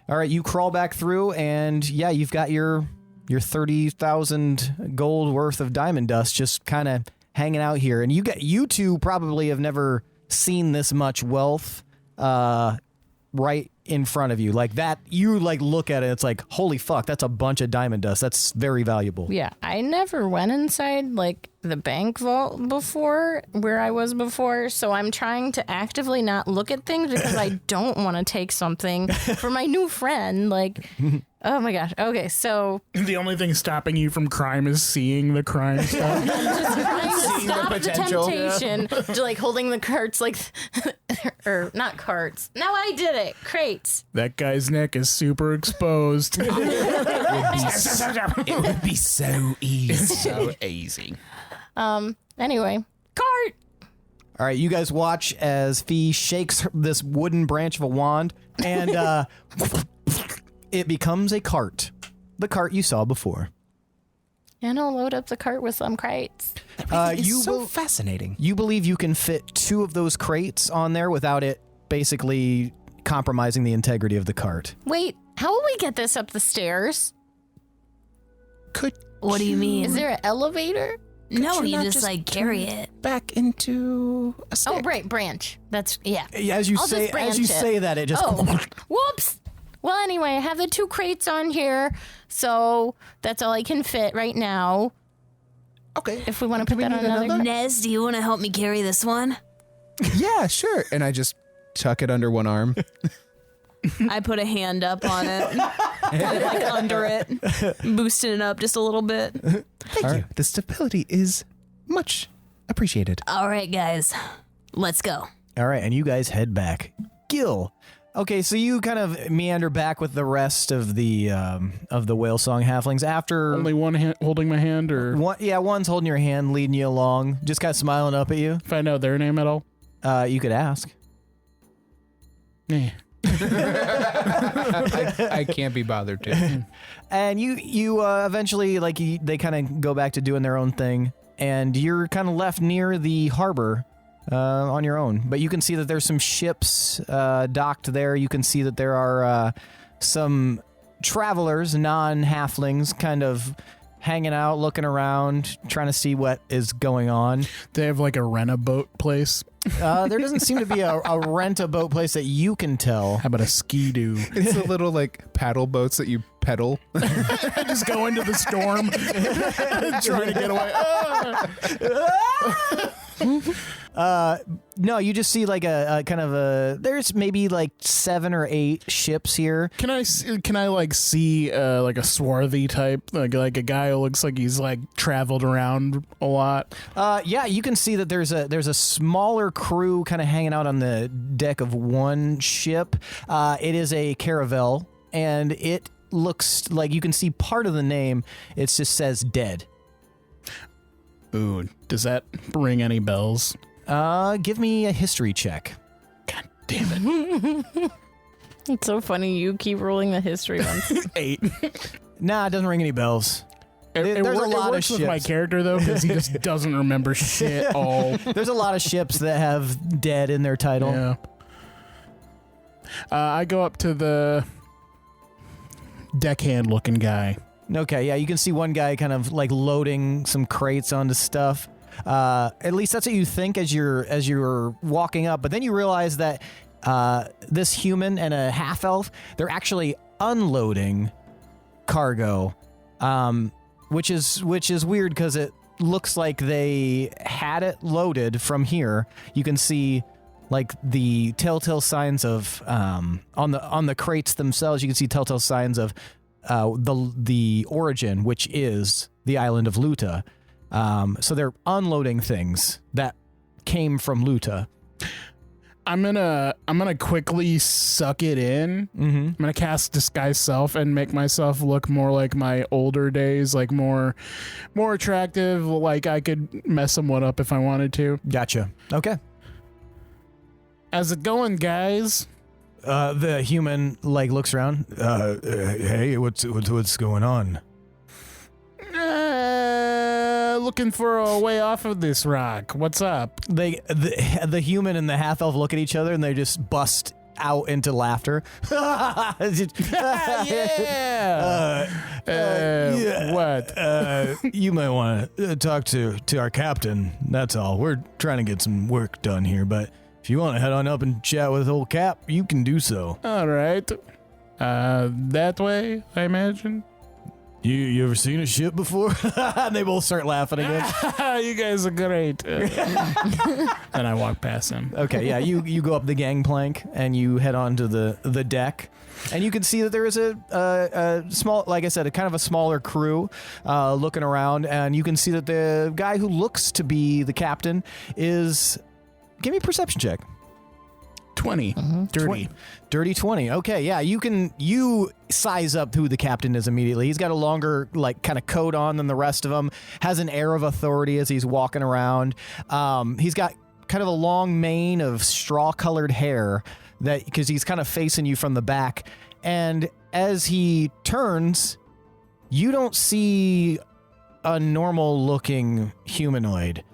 All right, you crawl back through, and yeah, you've got your 30,000 gold worth of diamond dust just kind of hanging out here. And you two probably have never seen this much wealth right in front of you. Like that, you like look at it, it's like, holy fuck, that's a bunch of diamond dust. That's very valuable. Yeah, I never went inside like the bank vault before, where I was before, so I'm trying to actively not look at things because I don't want to take something for my new friend. Like, oh my gosh. Okay, so The only thing stopping you from crime is seeing the crime stuff. just trying to Seeing the stop the potential. temptation to like holding the carts, like, or not carts. Now I did it. Crates. That guy's neck is super exposed. It would be so easy. So easy. Anyway, cart. All right, you guys watch as Fee shakes this wooden branch of a wand, and it becomes a cart. The cart you saw before. And I'll load up the cart with some crates. It's so fascinating. You believe you can fit 2 of those crates on there without it basically compromising the integrity of the cart. Wait, how will we get this up the stairs? What do you mean? Is there an elevator? No, you you not just just like carry it. Back into a stick. Oh, right, branch. That's, yeah. As you I'll just branch it. say that, it just Oh, whoops. Well, anyway, I have the 2 crates on here, so that's all I can fit right now. Okay. If we want to put that on another. Nez, do you want to help me carry this one? Yeah, sure. And I just tuck it under one arm. I put a hand up on it, kind of like under it, boosting it up just a little bit. Thank you. The stability is much appreciated. All right, guys, let's go. All right, and you guys head back. Gil. Okay, so you kind of meander back with the rest of the whale song halflings after Only one hand holding my hand, or one's holding your hand, leading you along, just kind of smiling up at you. if I know their name at all. You could ask. Yeah. I can't be bothered to. And you eventually, they kind of go back to doing their own thing, and you're kind of left near the harbor, on your own. But you can see that there's some ships docked there. You can see that there are some travelers, non-halflings, kind of hanging out, looking around, trying to see what is going on. They have like a rent-a-boat place. There doesn't seem to be a rent-a-boat place that you can tell. How about a ski-doo? It's the little like paddle boats that you pedal. Just go into the storm, trying to get away. No, you just see like a kind of a. There's maybe like 7 or 8 ships here. Can I like see like a swarthy type, like a guy who looks like he's like traveled around a lot? Yeah, you can see that there's a smaller crew kind of hanging out on the deck of one ship. It is a caravel, and it looks like you can see part of the name. It just says dead. Ooh, does that ring any bells? Give me a history check. God damn it. It's so funny. You keep rolling the history ones. 8. Nah, it doesn't ring any bells. There's a lot of works with ships. my character though, because he just doesn't remember shit all. There's a lot of ships that have dead in their title. Yeah. I go up to the deckhand looking guy. Okay, yeah, you can see one guy kind of like loading some crates onto stuff. At least that's what you think as you're walking up, but then you realize that this human and a half elf, they're actually unloading cargo, which is weird because it looks like they had it loaded from here. You can see like the telltale signs of on the crates themselves. You can see telltale signs of the origin, which is the island of Luta. So they're unloading things that came from Luta. I'm gonna quickly suck it in. Mm-hmm. I'm gonna cast Disguise Self and make myself look more like my older days, like more attractive. Like I could mess someone up if I wanted to. Gotcha. Okay. How's it going, guys? The human like looks around. Hey, what's going on? Looking for a way off of this rock. What's up? The human and the half elf look at each other and they just bust out into laughter. Yeah. What? You might want to talk to our captain. That's all. We're trying to get some work done here, but if you want to head on up and chat with old Cap, you can do so. All right. That way, I imagine. You ever seen a ship before? And they both start laughing again. You guys are great. And I walk past him. Okay, yeah, you go up the gangplank and you head on to the deck. And you can see that there is a small, like I said, a kind of a smaller crew looking around. And you can see that the guy who looks to be the captain is... Give me a perception check. 20. Dirty 20. Okay, yeah, you size up who the captain is immediately. He's got a longer, like, kind of coat on than the rest of them. Has an air of authority as he's walking around. He's got kind of a long mane of straw-colored hair that because he's kind of facing you from the back. And as he turns, you don't see a normal-looking humanoid.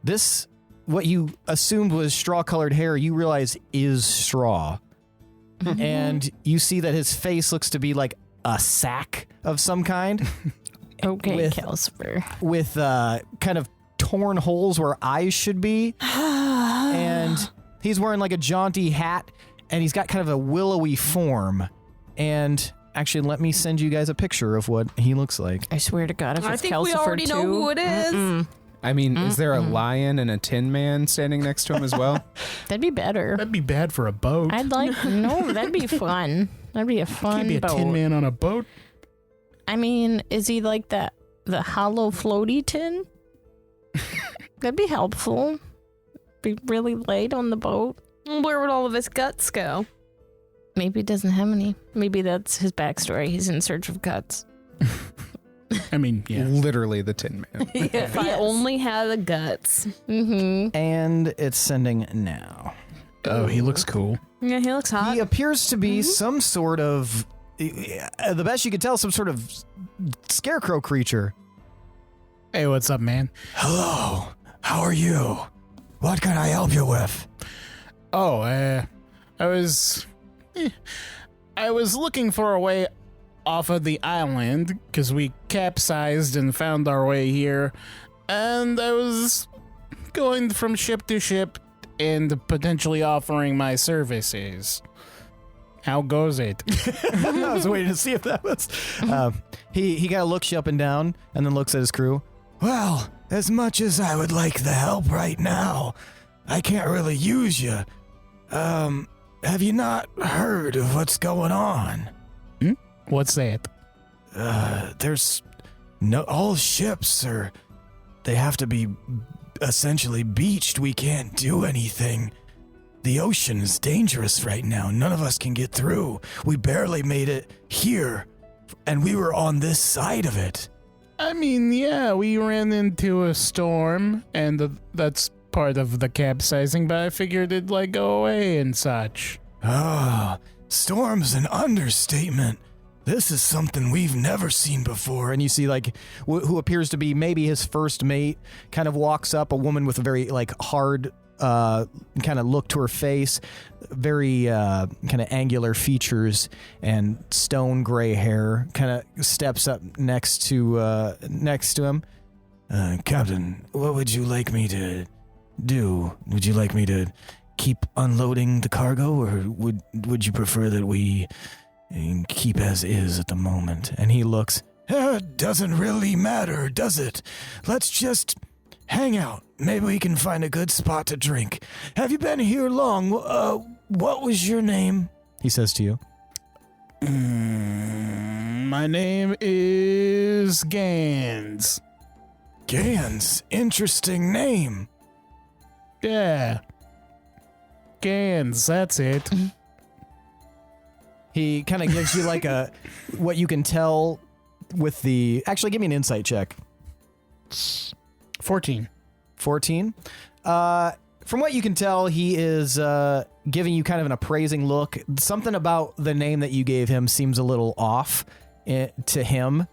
This... What you assumed was straw-colored hair, you realize is straw. Mm-hmm. And you see that his face looks to be like a sack of some kind. Okay, Calcifer. With kind of torn holes where eyes should be. And he's wearing like a jaunty hat, and he's got kind of a willowy form. And actually, let me send you guys a picture of what he looks like. I swear to God, if it's I think Calcifer we already know who it is. Mm-mm. I mean, is there a lion and a tin man standing next to him as well? That'd be better. That'd be bad for a boat. That'd be fun. That'd be a fun Can't be a boat. tin man on a boat. I mean, is he like the hollow floaty tin? That'd be helpful. Be really light on the boat. Where would all of his guts go? Maybe he doesn't have any. Maybe that's his backstory. He's in search of guts. I mean, yeah. Literally the tin man. If I only had the guts. Mm-hmm. And it's sending now. Oh, he looks cool. Yeah, he looks hot. He appears to be some sort of, the best you can tell, some sort of scarecrow creature. Hey, what's up, man? Hello, how are you? What can I help you with? Oh, I was looking for a way off of the island because we capsized and found our way here, and I was going from ship to ship and potentially offering my services. How goes it? I was waiting to see if that was. He kind of looks you up and down, and then looks at his crew. Well, as much as I would like the help right now, I can't really use you. Have you not heard of what's going on? What's that? There's all ships they have to be essentially beached. We can't do anything. The ocean is dangerous right now. None of us can get through. We barely made it here, and we were on this side of it. I mean, yeah, we ran into a storm, and that's part of the capsizing, but I figured it'd, go away and such. Storm's an understatement. This is something we've never seen before. And you see, who appears to be maybe his first mate, kind of walks up, a woman with a very, hard kind of look to her face, very kind of angular features and stone gray hair, kind of steps up next to him. Captain, what would you like me to do? Would you like me to keep unloading the cargo, or would you prefer that we keep as is at the moment? And he looks, doesn't really matter, does it? Let's just hang out. Maybe we can find a good spot to drink. Have you been here long? What was your name? He says to you. My name is Gans. Gans? Interesting name. Yeah. Gans, that's it. He kind of gives you what you can tell with the... Actually, give me an insight check. 14. 14? From what you can tell, he is giving you kind of an appraising look. Something about the name that you gave him seems a little off to him.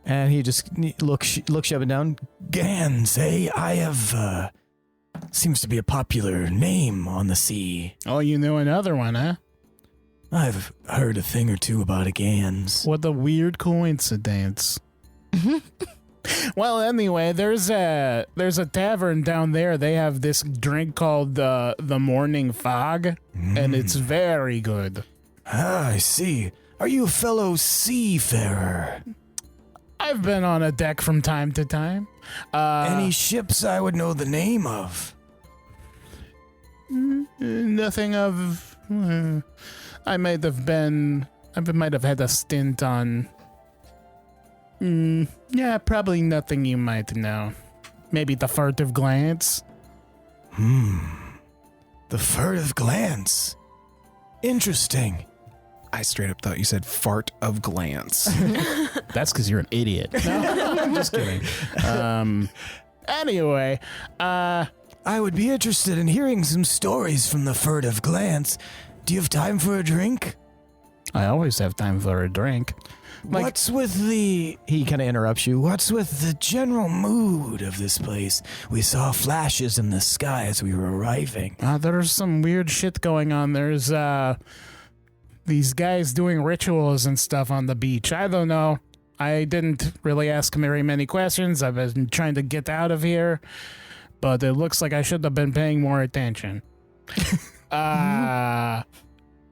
And he just looks you up and down. Gans, eh? I have... seems to be a popular name on the sea. Oh, you know another one, huh? I've heard a thing or two about a Gans. What a weird coincidence. Well, anyway, there's a tavern down there. They have this drink called the Morning Fog, and it's very good. Ah, I see. Are you a fellow seafarer? I've been on a deck from time to time. Any ships I would know the name of? Nothing of... I might have had a stint on... yeah, probably nothing you might know. Maybe the Furtive Glance? The Furtive Glance. Interesting. I straight up thought you said fart of glance. That's because you're an idiot. No, I'm just kidding. Anyway, I would be interested in hearing some stories from the Furtive Glance. Do you have time for a drink? I always have time for a drink. What's with the... He kind of interrupts you. What's with the general mood of this place? We saw flashes in the sky as we were arriving. There's some weird shit going on. There's, these guys doing rituals and stuff on the beach. I don't know. I didn't really ask very many questions. I've been trying to get out of here, but it looks like I should have been paying more attention.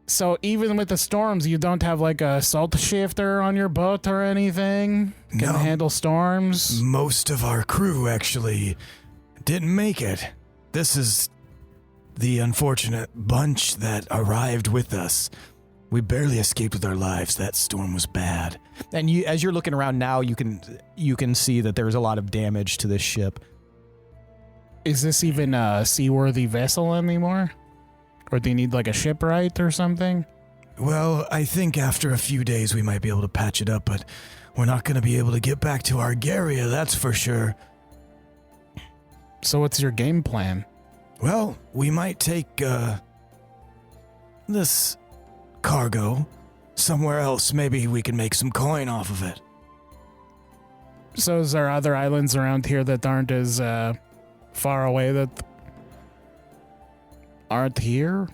So even with the storms, you don't have a salt shifter on your boat or anything? Can handle storms? Most of our crew actually didn't make it. This is the unfortunate bunch that arrived with us. We barely escaped with our lives. That storm was bad. And as you're looking around now, you can see that there's a lot of damage to this ship. Is this even a seaworthy vessel anymore? Or do you need a shipwright or something? Well, I think after a few days we might be able to patch it up, but we're not going to be able to get back to Argaria, that's for sure. So what's your game plan? Well, we might take this cargo somewhere else. Maybe we can make some coin off of it. So is there other islands around here that aren't as far away that aren't here?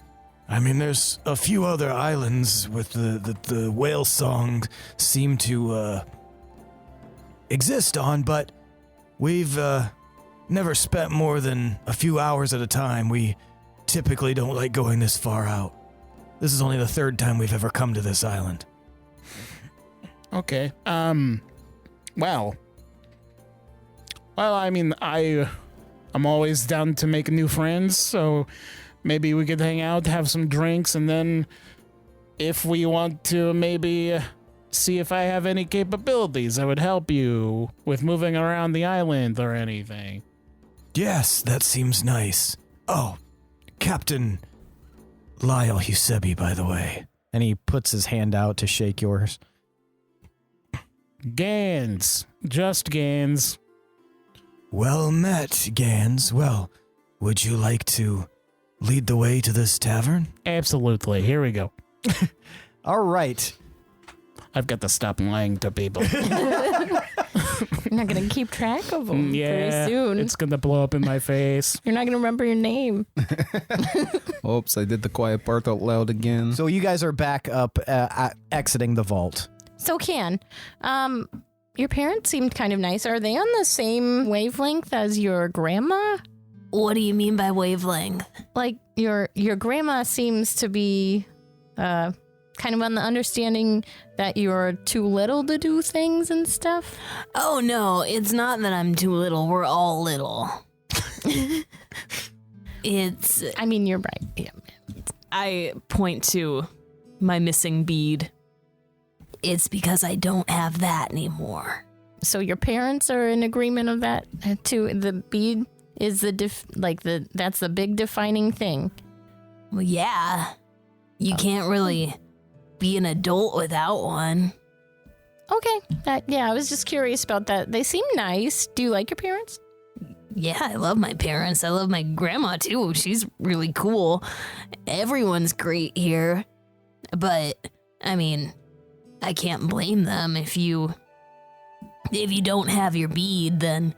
I mean, there's a few other islands with the whale song seem to exist on, but we've never spent more than a few hours at a time. We typically don't like going this far out. This is only the third time we've ever come to this island. Okay. Well, I mean, I'm always down to make new friends, so maybe we could hang out, have some drinks, and then if we want to maybe see if I have any capabilities that would help you with moving around the island or anything. Yes, that seems nice. Oh, Captain Lyle Husebi, by the way. And he puts his hand out to shake yours. Gans. Just Gans. Well met, Gans. Well, would you like to lead the way to this tavern? Absolutely. Here we go. All right. I've got to stop lying to people. You're not going to keep track of them Yeah, pretty soon. it's going to blow up in my face. You're not going to remember your name. Oops, I did the quiet part out loud again. So you guys are back up, exiting the vault. So, Can, your parents seemed kind of nice. Are they on the same wavelength as your grandma? What do you mean by wavelength? Like, your grandma seems to be kind of on the understanding that you're too little to do things and stuff. Oh, no, it's not that I'm too little. We're all little. I mean, you're right. Yeah. I point to my missing bead. It's because I don't have that anymore. So your parents are in agreement of that too. The bead is that's the big defining thing. Well, yeah. You can't really be an adult without one. Okay. I was just curious about that. They seem nice. Do you like your parents? Yeah, I love my parents. I love my grandma, too. She's really cool. Everyone's great here. But, I mean, I can't blame them. If you don't have your bead, then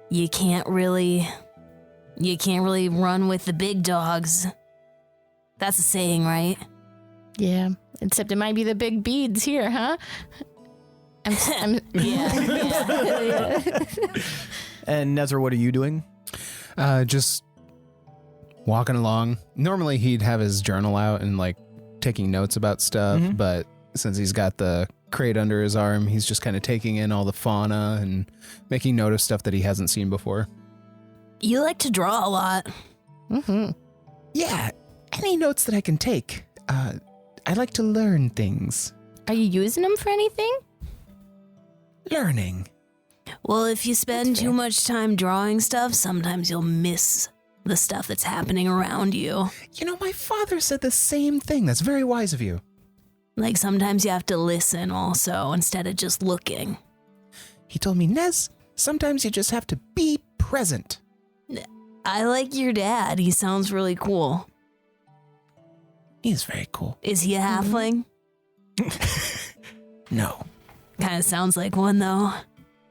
you can't really run with the big dogs. That's a saying, right? Yeah. Except it might be the big beads here, huh? I'm Yeah. And Nezrah, what are you doing? Just walking along. Normally he'd have his journal out and like taking notes about stuff, but since he's got the crate under his arm, he's just kind of taking in all the fauna and making note of stuff that he hasn't seen before. You like to draw a lot. Mm-hmm. Yeah, any notes that I can take. I like to learn things. Are you using them for anything? Learning. Well, if you spend too much time drawing stuff, sometimes you'll miss the stuff that's happening around you. You know, my father said the same thing. That's very wise of you. Like, sometimes you have to listen also, instead of just looking. He told me, Nez, sometimes you just have to be present. I like your dad. He sounds really cool. He's very cool. Is he a halfling? No. Kind of sounds like one, though.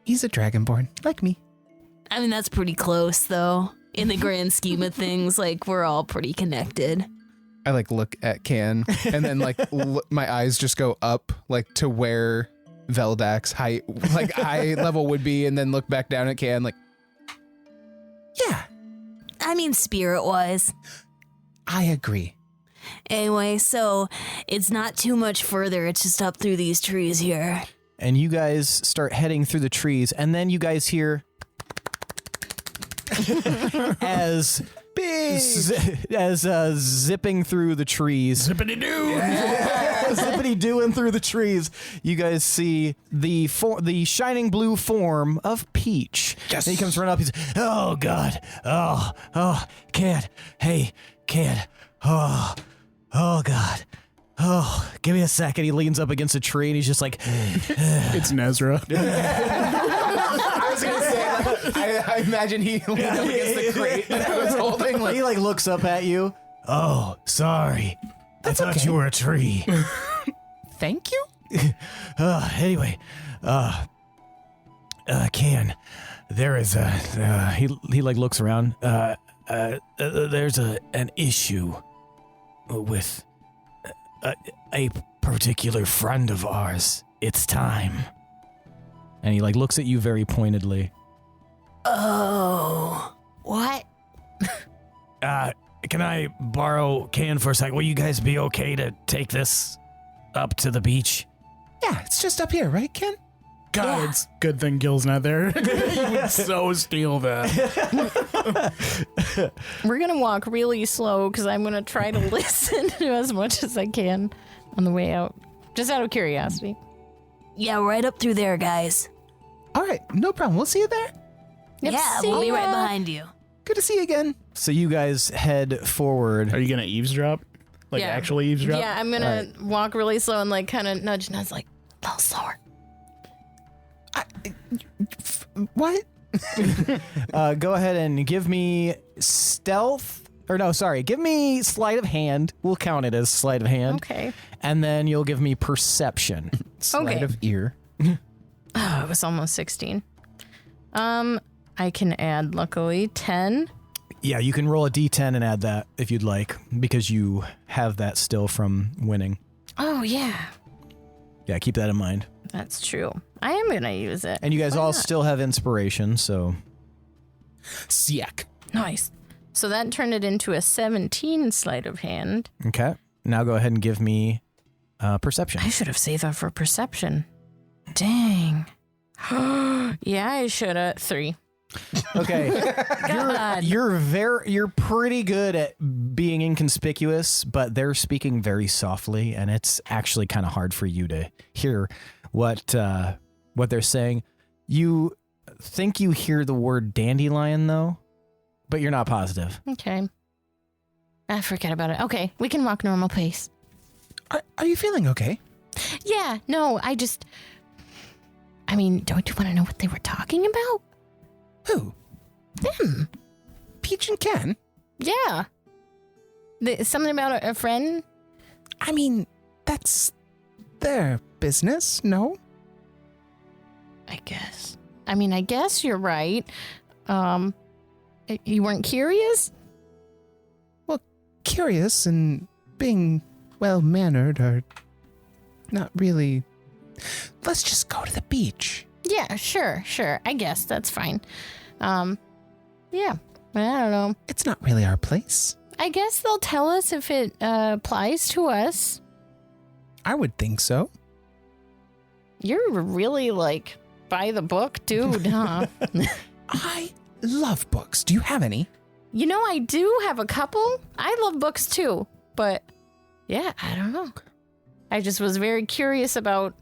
He's a Dragonborn, like me. I mean, that's pretty close, though. In the grand scheme of things, like, we're all pretty connected. I like look at Can and then like my eyes just go up like to where Veldak's height, like eye level would be, and then look back down at Can like, Yeah, I mean, spirit-wise. I agree. Anyway, so it's not too much further. It's just up through these trees here. And you guys start heading through the trees, and then you guys hear as zipping through the trees. Zippity-doo! Zippity-dooing through the trees. You guys see the shining blue form of Peach. Yes. And he comes running up. He's, oh, God. Oh, kid. Hey, kid. Oh, God. Oh, give me a second. He leans up against a tree and he's just like, It's Nezrah. I was gonna say, I imagine he leaned up against the crate that I was holding. Like, he like looks up at you. Oh, sorry. I thought you were a tree. Thank you? Anyway, Can, there is he like looks around. there's an issue with a particular friend of ours. It's time. And he looks at you very pointedly. Oh. What? Can I borrow Can for a sec? Will you guys be okay to take this up to the beach? Yeah, it's just up here, right, Ken? God, it's good thing Gil's not there. He would so steal that. We're going to walk really slow because I'm going to try to listen to as much as I can on the way out. Just out of curiosity. Yeah, right up through there, guys. All right, no problem. We'll see you there. Yep, yeah, see we'll be right ya. behind you. Good to see you again. So you guys head forward. Are you going to eavesdrop? Yeah. Actually eavesdrop? Yeah, I'm going to walk really slow and kind of nudge Nez a little slower. What? Go ahead and give me stealth. Or no, sorry. Give me sleight of hand. We'll count it as sleight of hand. Okay. And then you'll give me perception. Sleight of ear. Oh, it was almost 16. I can add, luckily, 10. Yeah, you can roll a d10 and add that if you'd like, because you have that still from winning. Oh, yeah. Yeah, keep that in mind. That's true. I am going to use it. And you guys Why all not? still have inspiration, so... Siak. Nice. So that turned it into a 17 sleight of hand. Okay. Now go ahead and give me perception. I should have saved that for perception. Dang. Yeah, I should have. 3. Okay. God. You're pretty good at being inconspicuous, but they're speaking very softly, and it's actually kind of hard for you to hear what they're saying. You think you hear the word dandelion, though, but you're not positive. Okay. Forget about it. Okay, we can walk normal pace. Are you feeling okay? Yeah, no, I mean, don't you want to know what they were talking about? Who? Them. Peach and Ken? Yeah. Something about a friend? I mean, that's their business, no? I guess. I mean, I guess you're right. You weren't curious? Well, curious and being well-mannered are not really... Let's just go to the beach. Yeah, sure. I guess that's fine. Yeah, I don't know. It's not really our place. I guess they'll tell us if it applies to us. I would think so. You're really by the book dude, huh? I love books. Do you have any? You know, I do have a couple. I love books too, but yeah, I don't know. I just was very curious about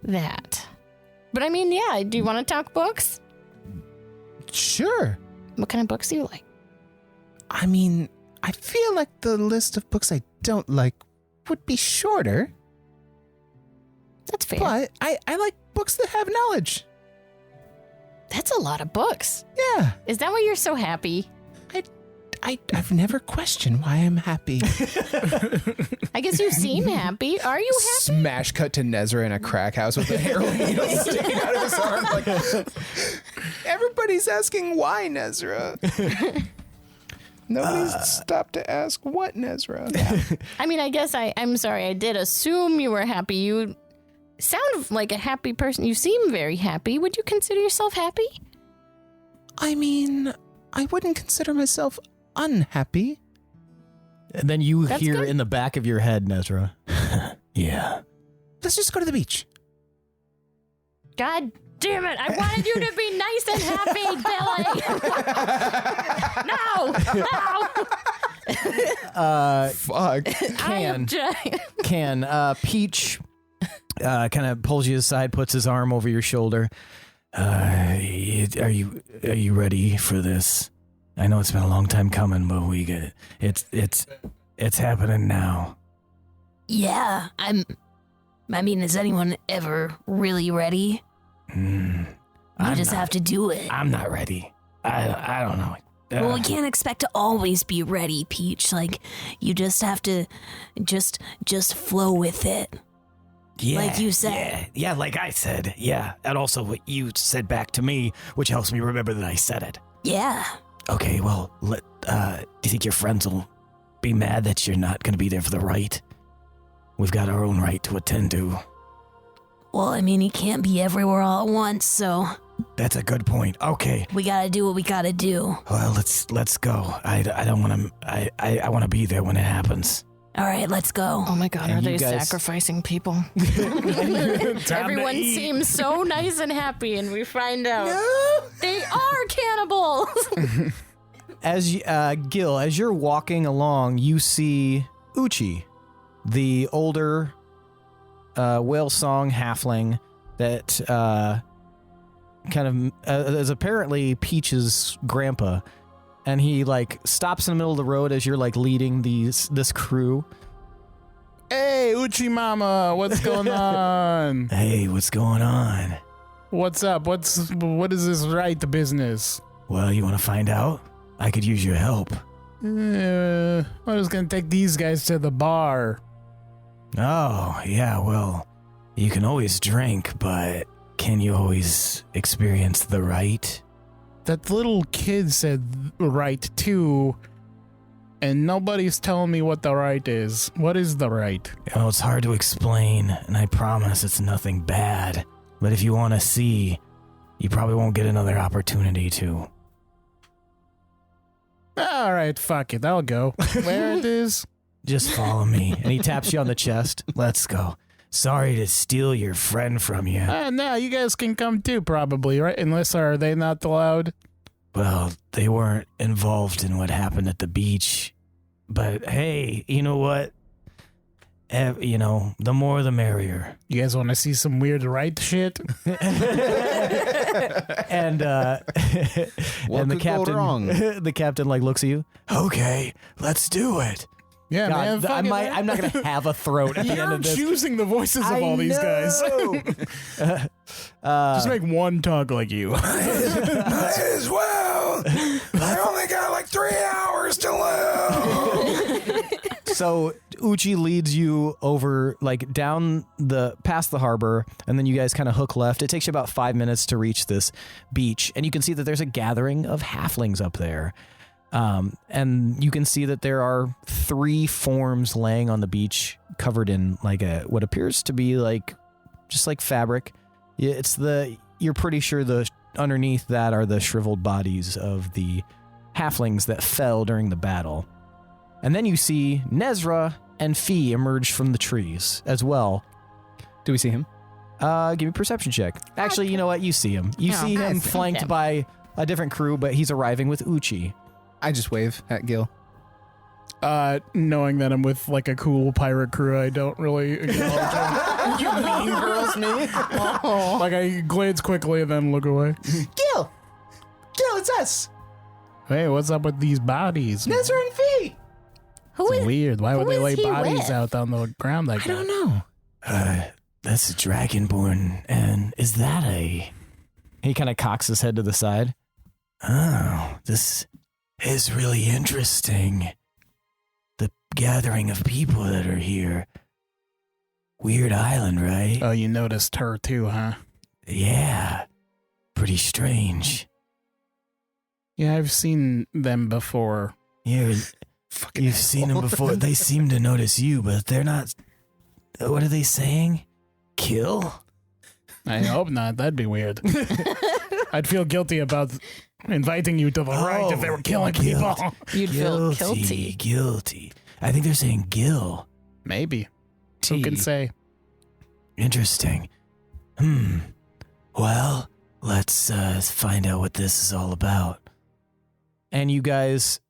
that. But I mean, yeah, do you want to talk books? Sure. What kind of books do you like? I mean, I feel like the list of books I don't like would be shorter. That's fair. But I like books that have knowledge. That's a lot of books. Yeah. Is that why you're so happy? I've never questioned why I'm happy. I guess you seem happy. Are you happy? Smash cut to Nezrah in a crack house with a heroin needle sticking out of his arm. Everybody's asking why Nezrah. Nobody's stopped to ask what Nezrah. I mean, I guess I'm sorry. I did assume you were happy. You sound like a happy person. You seem very happy. Would you consider yourself happy? I mean, I wouldn't consider myself unhappy. And then you That's hear good. in the back of your head, Nezrah. Yeah. Let's just go to the beach. God damn it. I wanted you to be nice and happy, Billy. No. Fuck. I am Peach kind of pulls you aside, puts his arm over your shoulder. Are you ready for this? I know it's been a long time coming, but we get it. It's happening now. Yeah, I mean, is anyone ever really ready? You just have to do it. I'm not ready. I don't know. Well, we can't expect to always be ready, Peach. You just have to just flow with it. Yeah, like you said. Yeah, like I said. Yeah, and also what you said back to me, which helps me remember that I said it. Yeah. Okay, well, you think your friends will be mad that you're not going to be there for the rite? We've got our own rite to attend to. Well, I mean, he can't be everywhere all at once, so That's a good point. Okay. we gotta do what we gotta do. Well, let's go. I don't want to. I want to be there when it happens. All right, let's go. Oh my God, And are you they guys- sacrificing people? Time to Everyone eat. seems so nice and happy, and we find out they are cannibals. As Gil, as you're walking along, you see Uchi, the older whale song halfling that kind of is apparently Peach's grandpa, and he like stops in the middle of the road as you're like leading this crew. Hey, Uchi Mama, what's going on? Hey, what's going on? What's up? What is this right business? Well, you want to find out? I could use your help. I was gonna take these guys to the bar. Oh, yeah, well, you can always drink, but can you always experience the rite? That little kid said right too, and nobody's telling me what the right is. What is the right? Oh, it's hard to explain, and I promise it's nothing bad. But if you want to see, you probably won't get another opportunity to. All right, fuck it, I'll go. Where it is? Just follow me. And he taps you on the chest. Let's go. Sorry to steal your friend from you. No, you guys can come too, probably, right? Unless are they not allowed? Well, they weren't involved in what happened at the beach. But hey, you know what? The more the merrier. You guys want to see some weird right shit? And What and the could go captain, wrong? the captain like looks at you. Okay, let's do it. Yeah, man. God, fuck it, man. I'm not gonna have a throat at the end You're of this. choosing the voices of all these guys. Just make one talk like you. Might as well. I only got like 3 hours to live. So Uchi leads you over, like down past the harbor, and then you guys kind of hook left. It takes you about 5 minutes to reach this beach, and you can see that there's a gathering of halflings up there. And you can see that there are 3 forms laying on the beach, covered in like what appears to be like just like fabric. Yeah, you're pretty sure underneath that are the shriveled bodies of the halflings that fell during the battle. And then you see Nezrah and Fee emerge from the trees as well. Do we see him? Give me a perception check. Actually, you know what? You see him. You see him flanked by a different crew, but he's arriving with Uchi. I just wave at Gil. Knowing that I'm with like a cool pirate crew, I don't really acknowledge them. You mean girls me? Like I glance quickly and then look away. Gil, it's us, Hey, what's up with these bodies? Nezrah and Fee. Who It's is? weird. Why would who they is lay he bodies with? out on the ground like I that? don't know. That's a Dragonborn, and is that a... He kind of cocks his head to the side. Oh, this is really interesting. The gathering of people that are here. Weird island, right? Oh, you noticed her too, huh? Yeah. Pretty strange. Yeah, I've seen them before. Yeah, you've seen them before. They seem to notice you, but they're not... What are they saying? Kill? I hope not. That'd be weird. I'd feel guilty about inviting you to the right if they were killing people. You'd feel guilty. Guilty. I think they're saying Gil. Maybe. Who can say? Interesting. Well, let's find out what this is all about. And you guys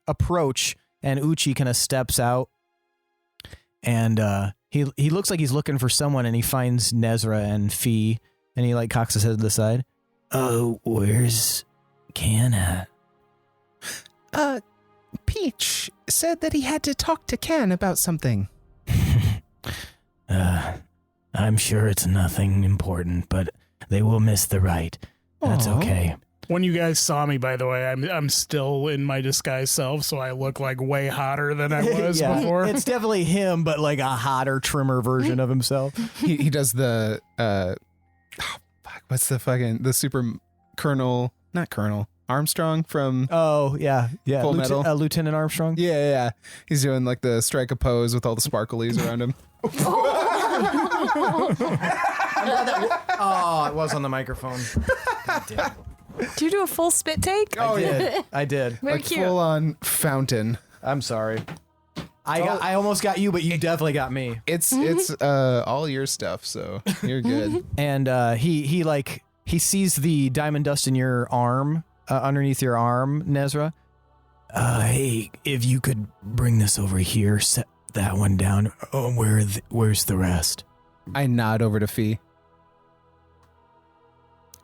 approach, and Uchi kind of steps out, and he looks like he's looking for someone, and he finds Nezrah and Fee, and he like cocks his head to the side. Oh, where's Can at? Peach said that he had to talk to Can about something. I'm sure it's nothing important, but they will miss the rite. That's Aw. okay. When you guys saw me, by the way, I'm still in my disguised self, so I look like way hotter than I was Yeah, before. it's definitely him, but like a hotter, trimmer version of himself. He does the the super colonel, not colonel, Armstrong from Oh, yeah. Full Metal. Lieutenant Armstrong. Yeah. He's doing like the strike a pose with all the sparklies around him. Oh, it was on the microphone. God damn. Did you do a full spit take? I did. Very Like cute. full on fountain. I'm sorry. I almost got you, but you definitely got me. It's all your stuff, so you're good. And he sees the diamond dust in your arm, underneath your arm, Nezrah. Hey, if you could bring this over here, set that one down. Oh, where's the rest? I nod over to Fee.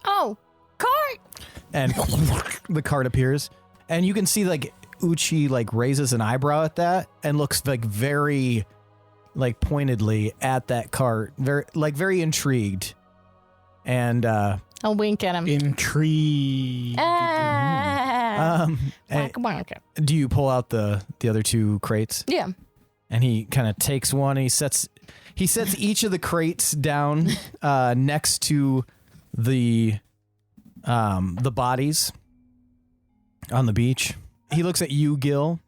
Oh, cart! And the card appears. And you can see like Uchi like raises an eyebrow at that and looks like very like pointedly at that cart. Very intrigued. And I'll wink at him. Intrigue. Ah. and Wonka. do you pull out the other two crates? Yeah. And he kind of takes one and he sets each of the crates down next to the bodies on the beach. He looks at you, Gil.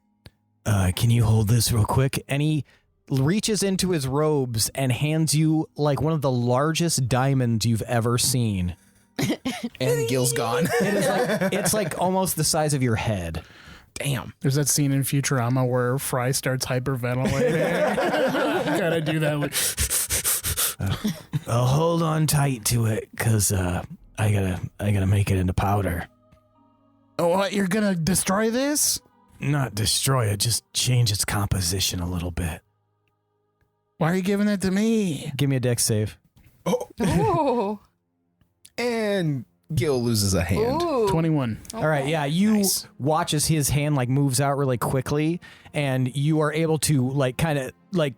Can you hold this real quick? And he reaches into his robes and hands you like one of the largest diamonds you've ever seen. And Gil's gone. It's like almost the size of your head. Damn. There's that scene in Futurama where Fry starts hyperventilating. Gotta do that. Hold on tight to it, cause I gotta make it into powder. Oh, what? You're gonna destroy this? Not destroy it, just change its composition a little bit. Why are you giving that to me? Give me a dex save. Ooh. And Gil loses a hand. Ooh. 21. All right, yeah, you watch as his hand like moves out really quickly, and you are able to like kind of like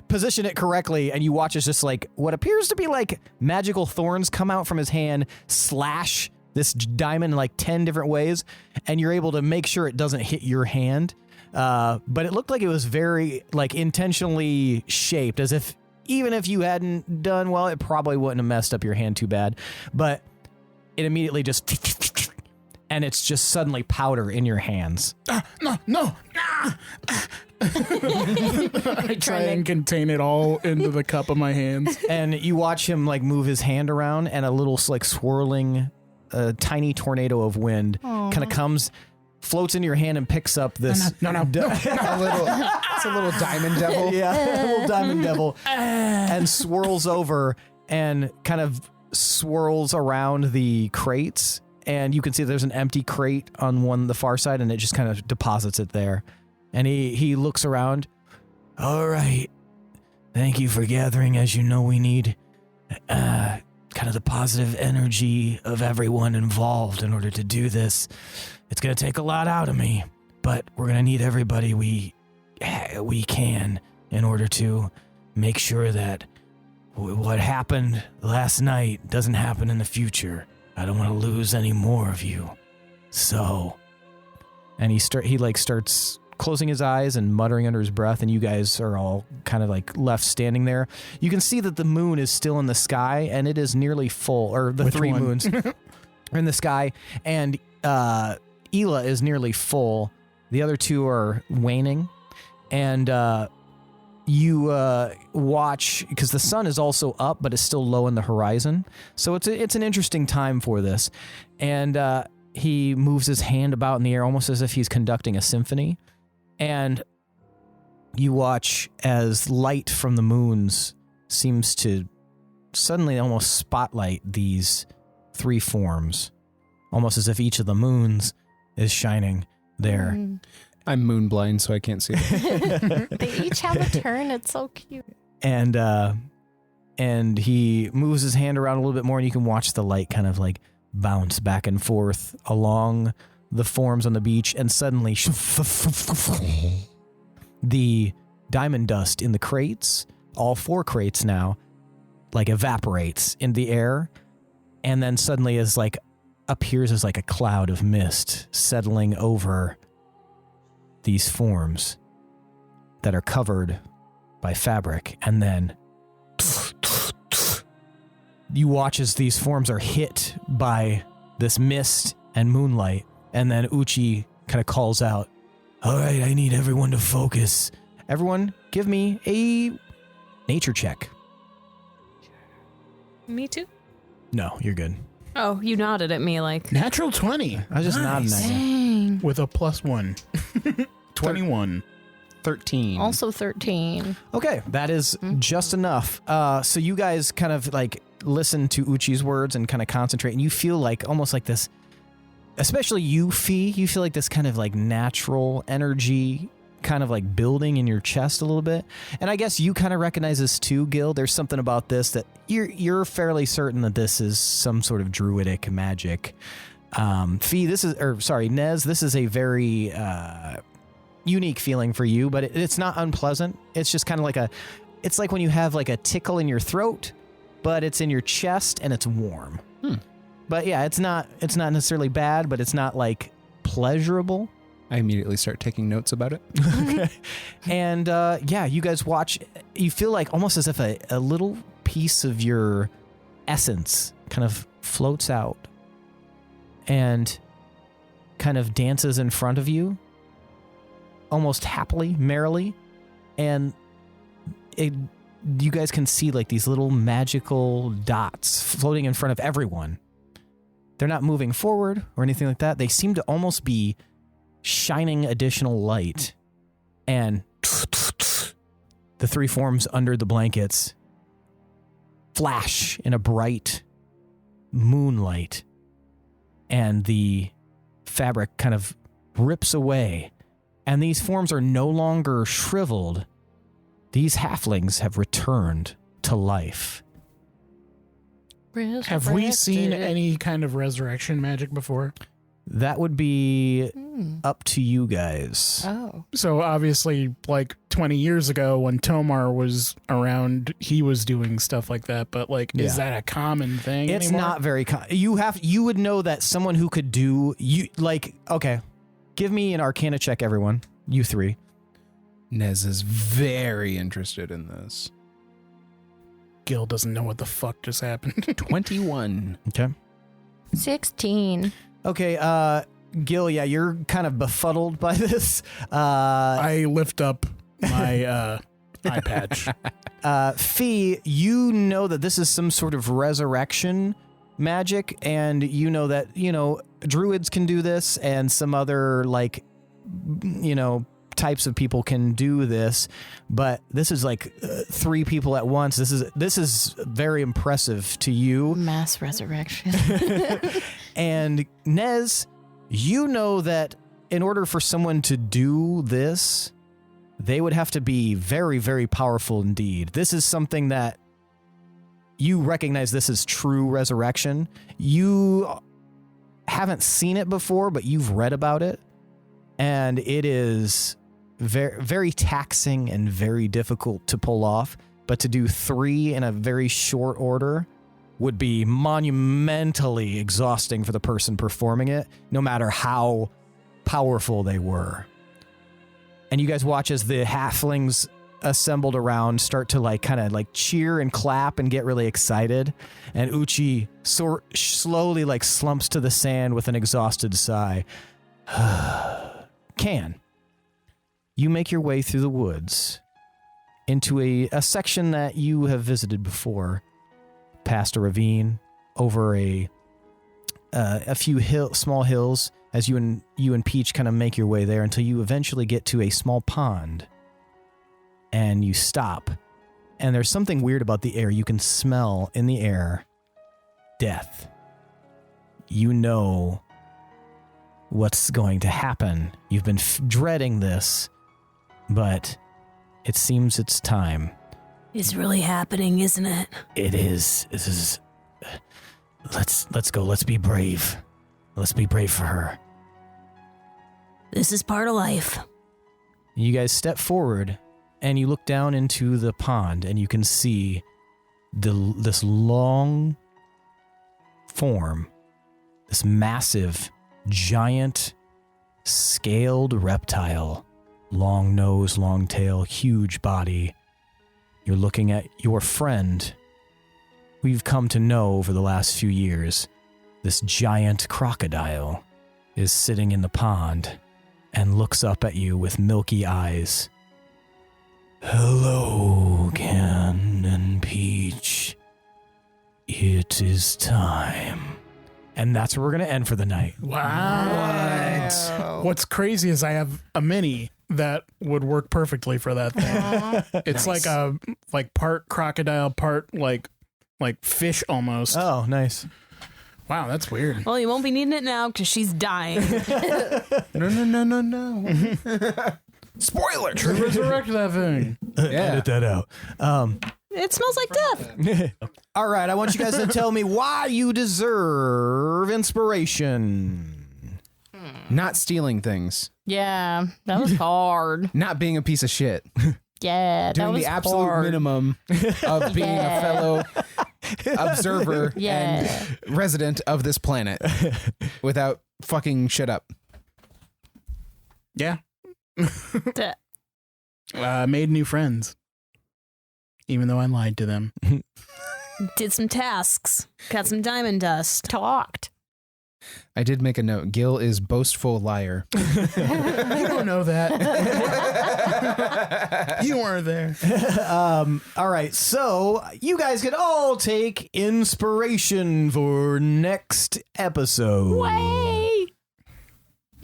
position it correctly, and you watch as just like what appears to be like magical thorns come out from his hand, slash this diamond in like 10 different ways, and you're able to make sure it doesn't hit your hand. But it looked like it was very like intentionally shaped, as if even if you hadn't done well, it probably wouldn't have messed up your hand too bad. But it immediately just and it's just suddenly powder in your hands. No. I try and contain it all into the cup of my hands. And you watch him like move his hand around, and a little like swirling tiny tornado of wind kind of comes, floats into your hand and picks up this. No. It's a little diamond devil. Yeah, a little diamond devil, and swirls over and kind of swirls around the crates. And you can see there's an empty crate on the far side, and it just kind of deposits it there. And he looks around. All right. Thank you for gathering. As you know, we need kind of the positive energy of everyone involved in order to do this. It's going to take a lot out of me, but we're going to need everybody we can in order to make sure that what happened last night doesn't happen in the future. I don't want to lose any more of you. So, and he starts closing his eyes and muttering under his breath, and you guys are all kind of like left standing there. You can see that the moon is still in the sky, and it is nearly full, or the Which three one? moons are in the sky, and Ela is nearly full. The other two are waning, and you watch, because the sun is also up, but it's still low in the horizon. So it's an interesting time for this. And he moves his hand about in the air almost as if he's conducting a symphony. And you watch as light from the moons seems to suddenly almost spotlight these three forms, almost as if each of the moons is shining there. I'm moon blind, so I can't see it. They each have a turn. It's so cute. And he moves his hand around a little bit more, and you can watch the light kind of like bounce back and forth along the forms on the beach, and suddenly the diamond dust in the crates, all four crates now, like evaporates in the air, and then suddenly is like appears as like a cloud of mist settling over these forms that are covered by fabric. And then you watch as these forms are hit by this mist and moonlight, And then Uchi kind of calls out, "All right, I need everyone to focus. Everyone, give me a nature check." Me too. No, you're good. Oh, you nodded at me like. Natural 20 I was just nodding at you. Dang. with a +1. 21. 13. Also 13. Okay, that is just enough. So you guys kind of like listen to Uchi's words and kind of concentrate, and you feel like almost like this, especially you, Fee, you feel like this kind of like natural energy kind of like building in your chest a little bit. And I guess you kind of recognize this too, Gil. There's something about this that you're fairly certain that this is some sort of druidic magic. Fee, Nez, this is a very unique feeling for you, but it's not unpleasant. It's just kind of like it's like when you have like a tickle in your throat, but it's in your chest and it's warm. But yeah, it's not necessarily bad, but it's not like pleasurable. I immediately start taking notes about it. Okay. And yeah, you guys watch. You feel like almost as if a little piece of your essence kind of floats out and kind of dances in front of you, almost happily, merrily. And you guys can see like these little magical dots floating in front of everyone. They're not moving forward or anything like that. They seem to almost be shining additional light, and the three forms under the blankets flash in a bright moonlight, and the fabric kind of rips away, and these forms are no longer shriveled. These halflings have returned to life. Have we seen any kind of resurrection magic before? That would be up to you guys. Oh. So obviously, like 20 years ago when Tomar was around, he was doing stuff like that. But like, is that a common thing? It's anymore? not very common. You would know that someone who could do okay, give me an Arcana check, everyone. You three. Nez is very interested in this. Gil doesn't know what the fuck just happened. 21. Okay. 16. Okay, Gil, yeah, you're kind of befuddled by this. I lift up my eye patch. Fee, you know that this is some sort of resurrection magic, and you know that, druids can do this, and some other, types of people can do this, but this is like three people at once. This is very impressive to you. Mass resurrection. And Nez, you know that in order for someone to do this, they would have to be very, very powerful indeed. This is something that you recognize this is true resurrection. You haven't seen it before, but you've read about it. And it is very, very taxing and very difficult to pull off. But to do three in a very short order would be monumentally exhausting for the person performing it, no matter how powerful they were. And you guys watch as the halflings assembled around start to kind of cheer and clap and get really excited. And Uchi slowly slumps to the sand with an exhausted sigh. Can you make your way through the woods into a section that you have visited before, past a ravine, over a few small hills, as you and Peach kind of make your way there until you eventually get to a small pond, and you stop, and there's something weird about the air. You can smell in the air death. You know what's going to happen. You've been dreading this, but it seems it's time. It's really happening, isn't it? It is. This is. Let's go. Let's be brave. Let's be brave for her. This is part of life. You guys step forward, and you look down into the pond, and you can see this long form, this massive, giant, scaled reptile. Long nose, long tail, huge body. You're looking at your friend who you've come to know over the last few years, this giant crocodile. is sitting in the pond and looks up at you with milky eyes. Hello, Can and Peach. It is time. And that's where we're going to end for the night. Wow. What's crazy is I have a mini that would work perfectly for that thing. It's Nice. like part crocodile, part like fish almost. Oh, nice. Wow, that's weird. Well, you won't be needing it now because she's dying. No. Spoiler. Resurrect that thing. Edit that out. It smells like death. All right, I want you guys to tell me why you deserve inspiration. Not stealing things. Yeah, that was hard. Not being a piece of shit. Yeah, that Doing was the absolute hard. minimum of being a fellow observer Yeah. and resident of this planet without fucking shit up. Yeah. That- Made new friends. Even though I lied to them. Did some tasks. Got some diamond dust. Talked. I did make a note. Gil is boastful liar. You don't know that. You weren't there. All right, so you guys can all take inspiration for next episode. Way.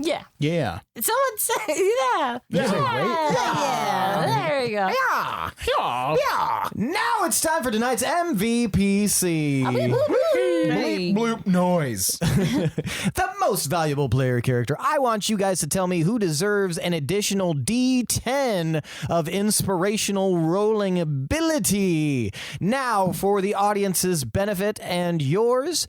Yeah. Yeah. Someone say, yeah. Yeah. There you go. Yeah. Yeah. Yeah. Now it's time for tonight's MVPC. Hey. Bloop noise. The most valuable player character. I want you guys to tell me who deserves an additional D10 of inspirational rolling ability. Now, for the audience's benefit and yours,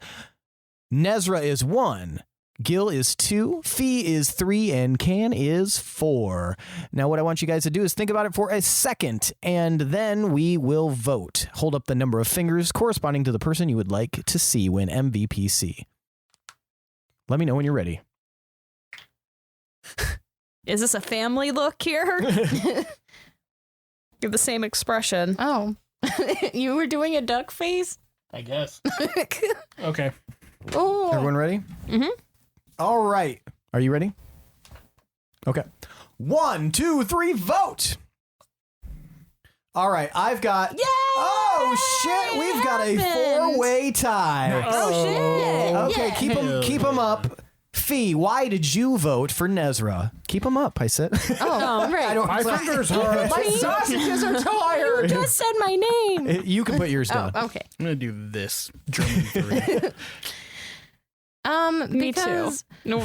Nezrah is 1. Gil is 2, Fee is 3, and Can is 4. Now, what I want you guys to do is think about it for a second, and then we will vote. Hold up the number of fingers corresponding to the person you would like to see win MVPC. Let me know when you're ready. Is this a family look here? You have the same expression. Oh. You were doing a duck face? I guess. Okay. Oh. Everyone ready? Mhm. All right. Are you ready? Okay. 1, 2, 3, vote. All right. I've got. Yay! Oh shit! We've got a happened. 4-way tie. Oh, shit. Okay, Yeah. keep them up. Fee, why did you vote for Nezrah? Keep them up. I said. Oh, right. I don't. My fingers hurt. My sausages are You tired. just said my name. You can put yours down. Oh, okay. I'm going to do this. German 3. Me Because too. No.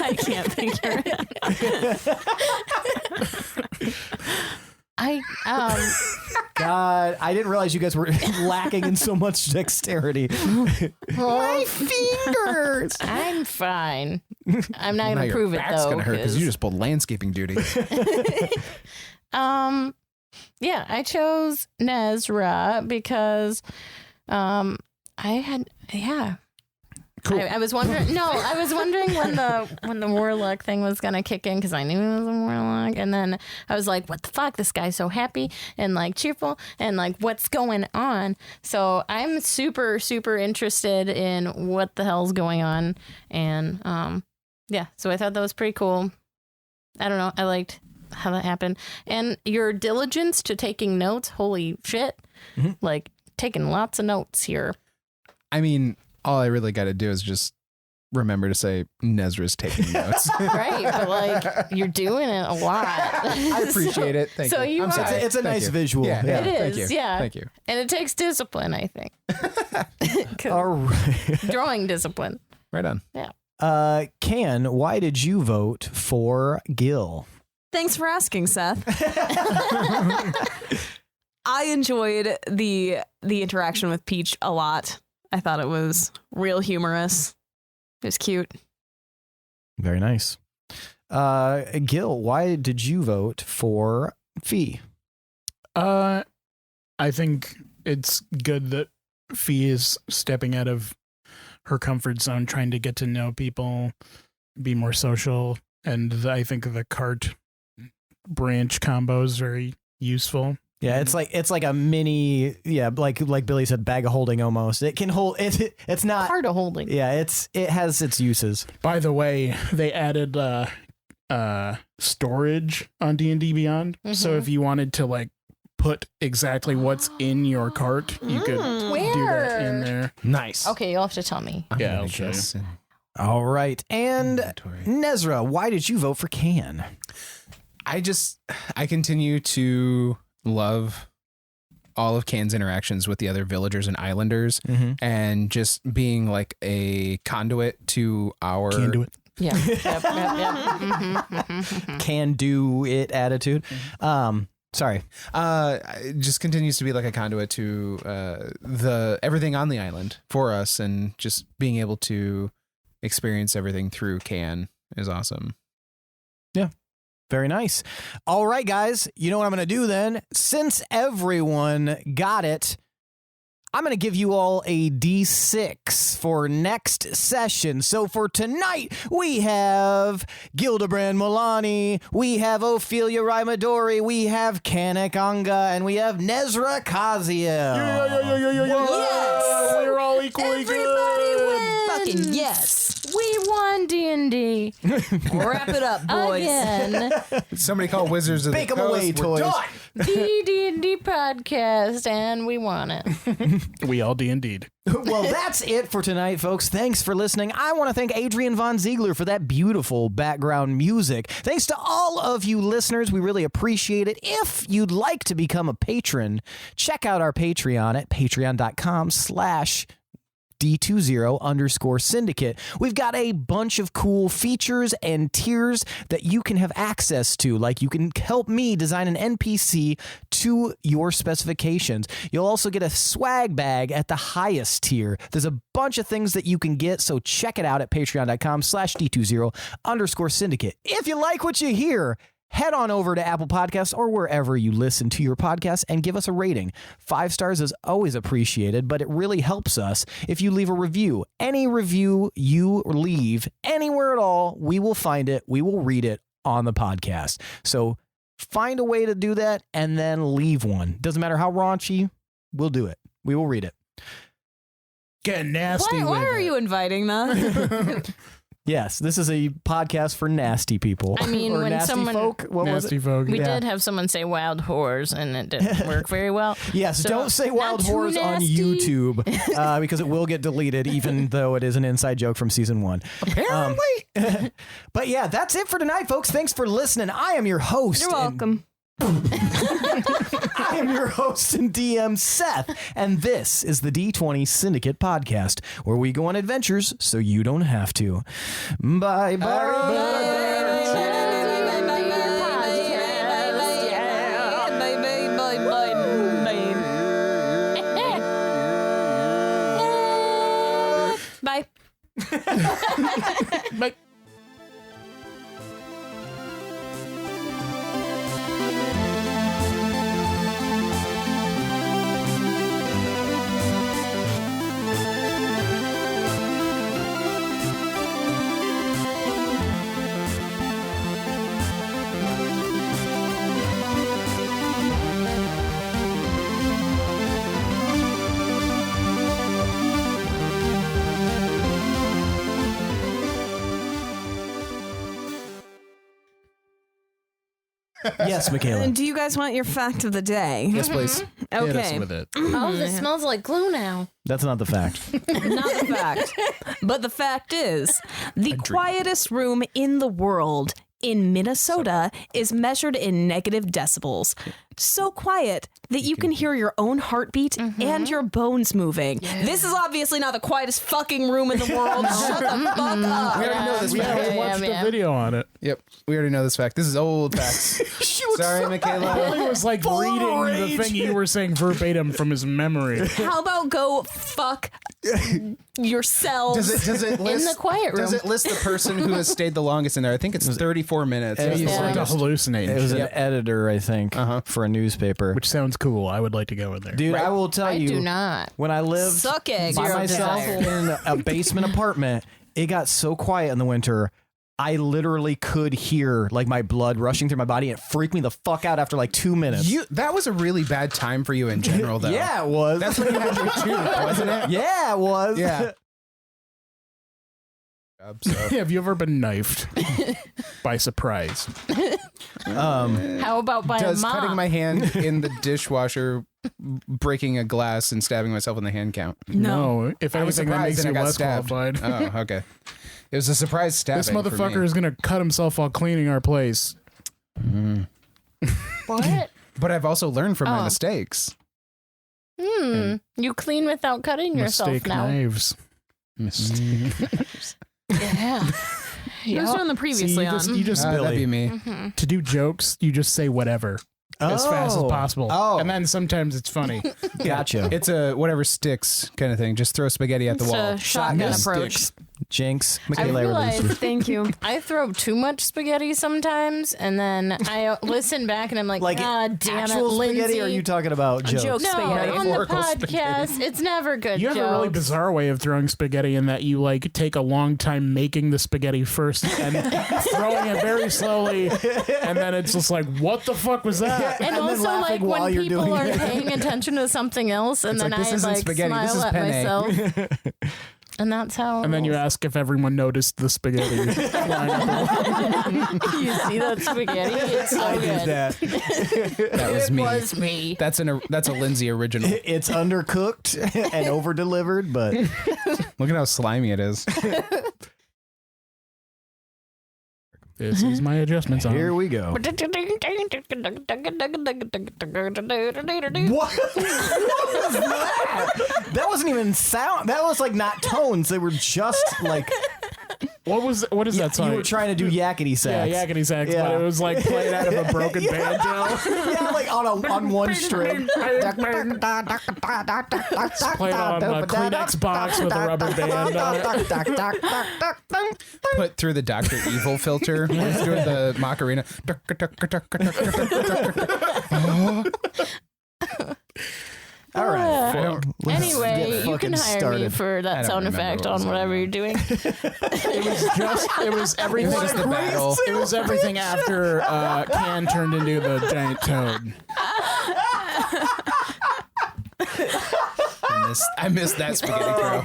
I can't figure it. God, I didn't realize you guys were lacking in so much dexterity. My fingers. I'm fine. I'm not Now going to your prove it back's though. gonna hurt because 'cause- you just pulled landscaping duty. Yeah, I chose Nezrah because Cool. I was wondering. No, I was wondering when the warlock thing was gonna kick in because I knew he was a warlock, and then I was like, "What the fuck? This guy's so happy and like cheerful, and like what's going on?" So I'm super super interested in what the hell's going on, and yeah. So I thought that was pretty cool. I don't know. I liked how that happened, and your diligence to taking notes. Holy shit! Mhm. Like taking lots of notes here. I mean, all I really got to do is just remember to say Nezrah's taking notes. Right, but like you're doing it a lot. I appreciate it. Thank So you. you I'm are- sorry. It's a Thank nice you. visual. Yeah, Yeah. It Thank is, you. yeah. Thank you. And it takes discipline, I think. 'Cause All right. drawing discipline. Right on. Can, why did you vote for Gil? Thanks for asking, Seth. I enjoyed the interaction with Peach a lot. I thought it was real humorous. It was cute. Very nice. Gil, why did you vote for Fee? I think it's good that Fee is stepping out of her comfort zone, trying to get to know people, be more social, and I think the cart branch combo is very useful. Yeah, it's like a mini, like Billy said, bag of holding almost. It can hold it's not Part of holding. Yeah, it has its uses. By the way, they added storage on D&D Beyond. So if you wanted to like put exactly what's in your cart, you could do that in there. Nice. Okay, you'll have to tell me. Yeah, I'll show you. All right. And Nezrah, why did you vote for Can? I continue to love all of Can's interactions with the other villagers and islanders, and just being like a conduit to our Yeah. Yep. Can do it attitude. Sorry. It just continues to be like a conduit to the everything on the island for us, and just being able to experience everything through Can is awesome. Yeah. Very nice. All right, guys. You know what I'm going to do then? Since everyone got it, I'm going to give you all a D6 for next session. So for tonight, we have Gildebrand Molani, we have Ophelia Midori, we have Kanak Anga, and we have Nezrah Kaziel. Yes. We're all equally good. Fucking yes. We won D&D Wrap it up, boys. again. Somebody call Wizards of Bake the 'em Coast. away, We're toys. done. The D&D podcast, and we won it. We all D&D'd. Well, that's it for tonight, folks. Thanks for listening. I want to thank Adrian Von Ziegler for that beautiful background music. Thanks to all of you listeners. We really appreciate it. If you'd like to become a patron, check out our Patreon at patreon.com/D20_syndicate. We've got a bunch of cool features and tiers that you can have access to. Like you can help me design an NPC to your specifications. You'll also get a swag bag at the highest tier. There's a bunch of things that you can get, so check it out at patreon.com/D20_syndicate. If you like what you hear, head on over to Apple Podcasts or wherever you listen to your podcasts and give us a rating. 5 stars is always appreciated, but it really helps us if you leave a review. Any review you leave anywhere at all, we will find it. We will read it on the podcast. So find a way to do that and then leave one. Doesn't matter how raunchy, we'll do it. We will read it. Get nasty. Why are you inviting that? Yes, this is a podcast for nasty people. I mean, or when nasty someone- folk. What was Nasty it? folk. We Yeah. did have someone say wild whores, and it didn't work very well. Yes, So, don't say wild not too whores on nasty. YouTube because it will get deleted, even though it is an inside joke from season 1. Apparently. But yeah, that's it for tonight, folks. Thanks for listening. I am your host. You're welcome. I am your host and DM, Seth, and this is the D20 Syndicate podcast, where we go on adventures so you don't have to. Bye Bye. Bye. Yes, Michaela. Do you guys want your fact of the day? Yes, please. Hit us Okay. with it. Oh, this smells like glue now. That's not the fact. Not the fact. But the fact is, the quietest room in the world in Minnesota is measured in negative decibels. So quiet that you can hear your own heartbeat and your bones moving. This is obviously not the quietest fucking room in the world. Shut the fuck up. We already know this We fact. haven't watched a video on it. Yep, we already know this fact. This is old facts. Sorry, Michaela. Billy was like Full of reading the rage. thing you were saying verbatim from his memory. How about go fuck yourselves? Does it list, In the quiet Does room. it list the person who has stayed the longest in there? I think it's 34 minutes. It That's was the Like longest. to hallucinate. It was and an shit. editor, I think, for a newspaper. Which sounds cool. I would like to go in there. Dude, I will tell I you, do not. when I lived Suck eggs. by Zero myself desire. in a basement apartment, it got so quiet in the winter. I literally could hear like my blood rushing through my body. And it freaked me the fuck out after like 2 minutes. That was a really bad time for you in general, though. Yeah, it was. That's when you had your tooth, wasn't it? Yeah, it was. Yeah. Have you ever been knifed by surprise? How about by a Does mom? cutting my hand in the dishwasher, breaking a glass, and stabbing myself in the hand count? No. If I was anything, that surprised makes and you I got less stabbed. qualified. Oh, okay. It was a surprise stabbing. This for motherfucker me. is going to cut himself while cleaning our place. What? But I've also learned from my mistakes. You clean without cutting yourself Mistake now. knives. Yeah. Who's doing the previously on? You just That'd be me. to do jokes, you just say whatever as fast as possible. Oh. And then sometimes it's funny. Gotcha. It's a whatever sticks kind of thing. Just throw spaghetti at the It's wall. a shotgun Miss approach. Sticks. Jinx. I Michaela realized released. Thank you. I throw too much spaghetti sometimes, and then I listen back and I'm like, Like damn it, actual Lindsey. spaghetti, or are you talking about jokes? Joke No, spaghetti. on the Metaphorical podcast, it's never good You have jokes. a really bizarre way of throwing spaghetti in that you like take a long time making the spaghetti first and throwing it very slowly, and then it's just like, what the fuck was that? And And then also, like, laughing while when you're people doing are it. paying attention to something else, and It's then like, this I isn't like spaghetti, this smile is at penne. myself. And that's how. And then you ask if everyone noticed the spaghetti. flying up. you see that spaghetti? It's so I did good. that. That was It me. was me. That's a Lindsay original. It's undercooked and over delivered, but Look at how slimy it is. This is my adjustments on. here we go. What? What was that? That wasn't even sound. That was like not tones. They were just like What is that song? you were trying to do yakety sax. Yeah, yakety sax, Yeah. but it was like played out of a broken banjo. Yeah, like on one string. Played on a Kleenex box with a rubber band on it. Put through the Dr. Evil filter. He's doing the Macarena. All right. well, let's Anyway, get you can fucking hire me started. for I that don't sound remember effect what was on whatever going you're doing. It was everything. It's the battle. It was everything after Can turned into the giant toad. I missed that spaghetti crow.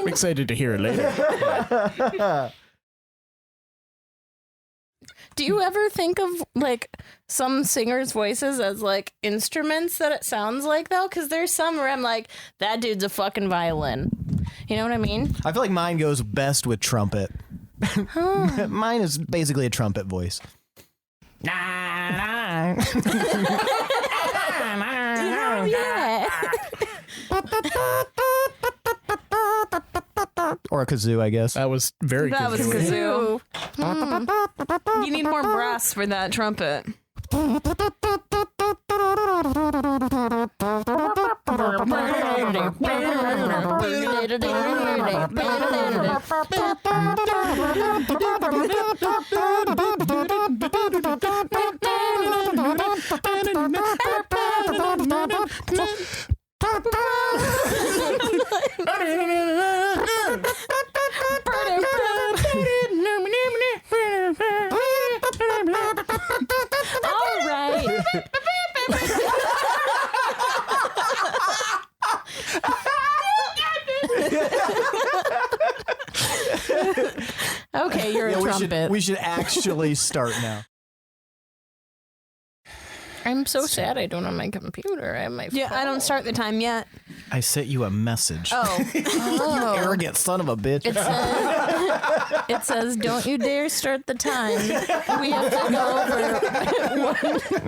I'm excited to hear it later. Do you ever think of like some singers' voices as like instruments that it sounds like though? Because there's some where I'm like, that dude's a fucking violin. You know what I mean? I feel like mine goes best with trumpet. Mine is basically a trumpet voice. Yeah. Or a kazoo, I guess. That was very That was kazooie. kazoo. You need more brass for that trumpet. All right. Okay, you're a trumpet. We should actually start now. I'm so sad I don't have my computer. I have my Yeah, I don't start the time yet. I sent you a message. Oh, Oh. Arrogant son of a bitch. It says, don't you dare start the time. We have to go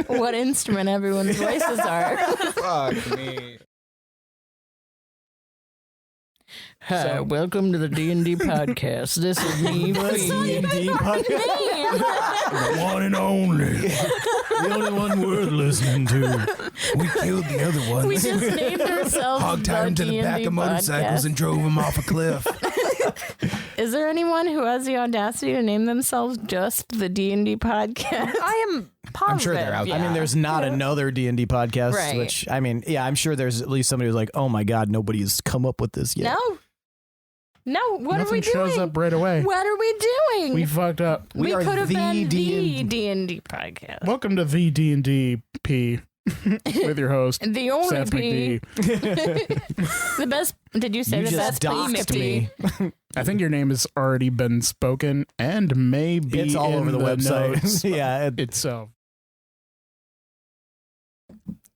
over what instrument everyone's voices are. Fuck me. Hi, welcome to the D&D podcast. This is me, D&D podcast. The one and only. The only one worth listening to. We killed the other one. We just named ourselves Hog-tied him to the back D&D of motorcycles podcast. and drove him off a cliff. Is there anyone who has the audacity to name themselves just the D&D podcast? I am positive. I'm sure they're out there. I mean, there's not another D&D podcast, Right. which, I mean, yeah, I'm sure there's at least somebody who's like, oh my God, nobody's come up with this yet. No? No, what Nothing are we doing? shows up right away. What are we doing? We fucked up. We are could have the been D&D. the D&D podcast. Welcome to the D&D P with your host, The only Seth P. McD. The best. Did you say You the just best P, doxed McD? me. I think your name has already been spoken and may be It's all in over the website. notes Yeah, itself.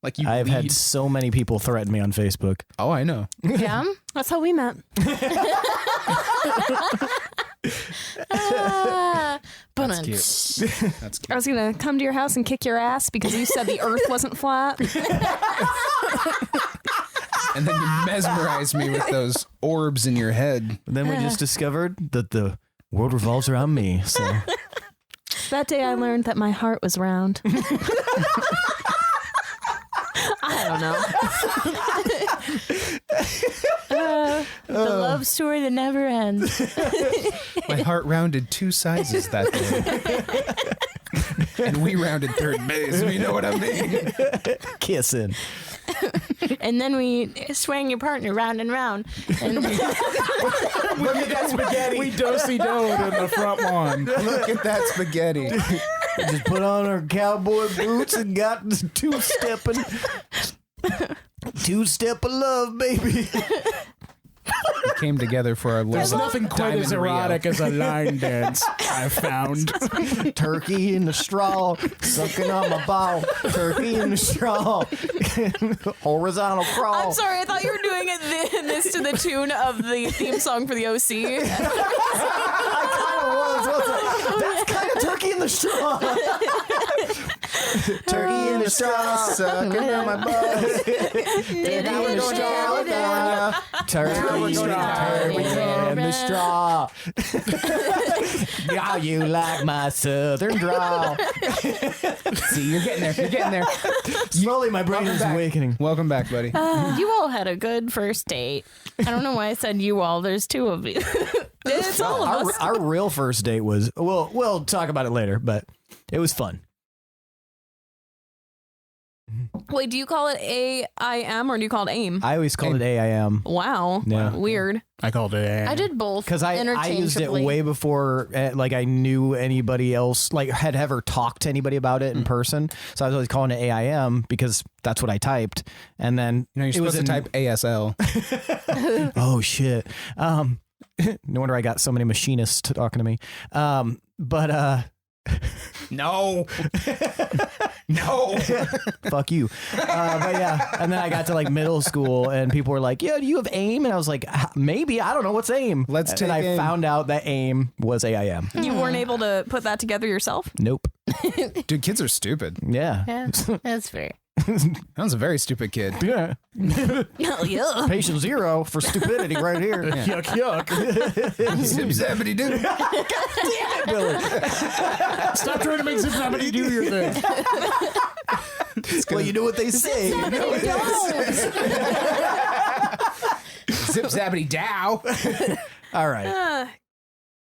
Like you I've lead- had so many people threaten me on Facebook. Oh, I know. Yeah. That's how we met. But That's cute. That's I cute. was gonna come to your house and kick your ass because you said the Earth wasn't flat. And then you mesmerized me with those orbs in your head. And then we just discovered that the world revolves around me. So That day I learned that my heart was round. I don't know. the love story that never ends. My heart rounded 2 sizes that day. And we rounded third base. You know what I mean? kissing. And then we swang your partner round and round. And Look at that spaghetti. We do-si-doed in the front lawn. Look at that spaghetti. Just put on our cowboy boots and got two-stepping. Two-step of love, baby. We came together for our There's little nothing quite as Diamond Rio. erotic as a line dance, I've found. Turkey in the straw, sucking on my ball. Turkey in the straw. Horizontal crawl. I'm sorry, I thought you were doing this to the tune of the theme song for the OC. I kind of was. That's kind of turkey in the straw. Turkey in the straw, sucking on my butt. Turkey in the straw, turkey in the straw. Yeah, you like my southern drawl. See, you're getting there. You're getting there. Slowly, my brain is awakening. Welcome back, buddy. you all had a good first date. I don't know why I said you all. There's 2 of you. It's all of us. Our real first date was, well, we'll talk about it later, but it was fun. Wait, do you call it AIM or do you call it AIM? I always called it AIM. Wow. Yeah. Weird. I called it I did both. Because I used it way before like I knew anybody else, like had ever talked to anybody about it in person. So I was always calling it AIM because that's what I typed. And then You know, you're supposed to type ASL. oh shit. No wonder I got so many machinists talking to me. No. No. Fuck you. But yeah. And then I got to like middle school and people were like, yeah, do you have AIM? And I was like, maybe. I don't know what's AIM. Let's take And I AIM. found out that AIM was AIM. You weren't able to put that together yourself? Nope. Dude, kids are stupid. Yeah. Yeah, that's fair. That was a very stupid kid. Yeah. Hell yeah. Patient 0 for stupidity right here. Yuck, yuck. Zip zappity doo. Damn it, Billy. Stop trying to make somebody do your thing. Well, you know what they say. Zip zappity dow. All right.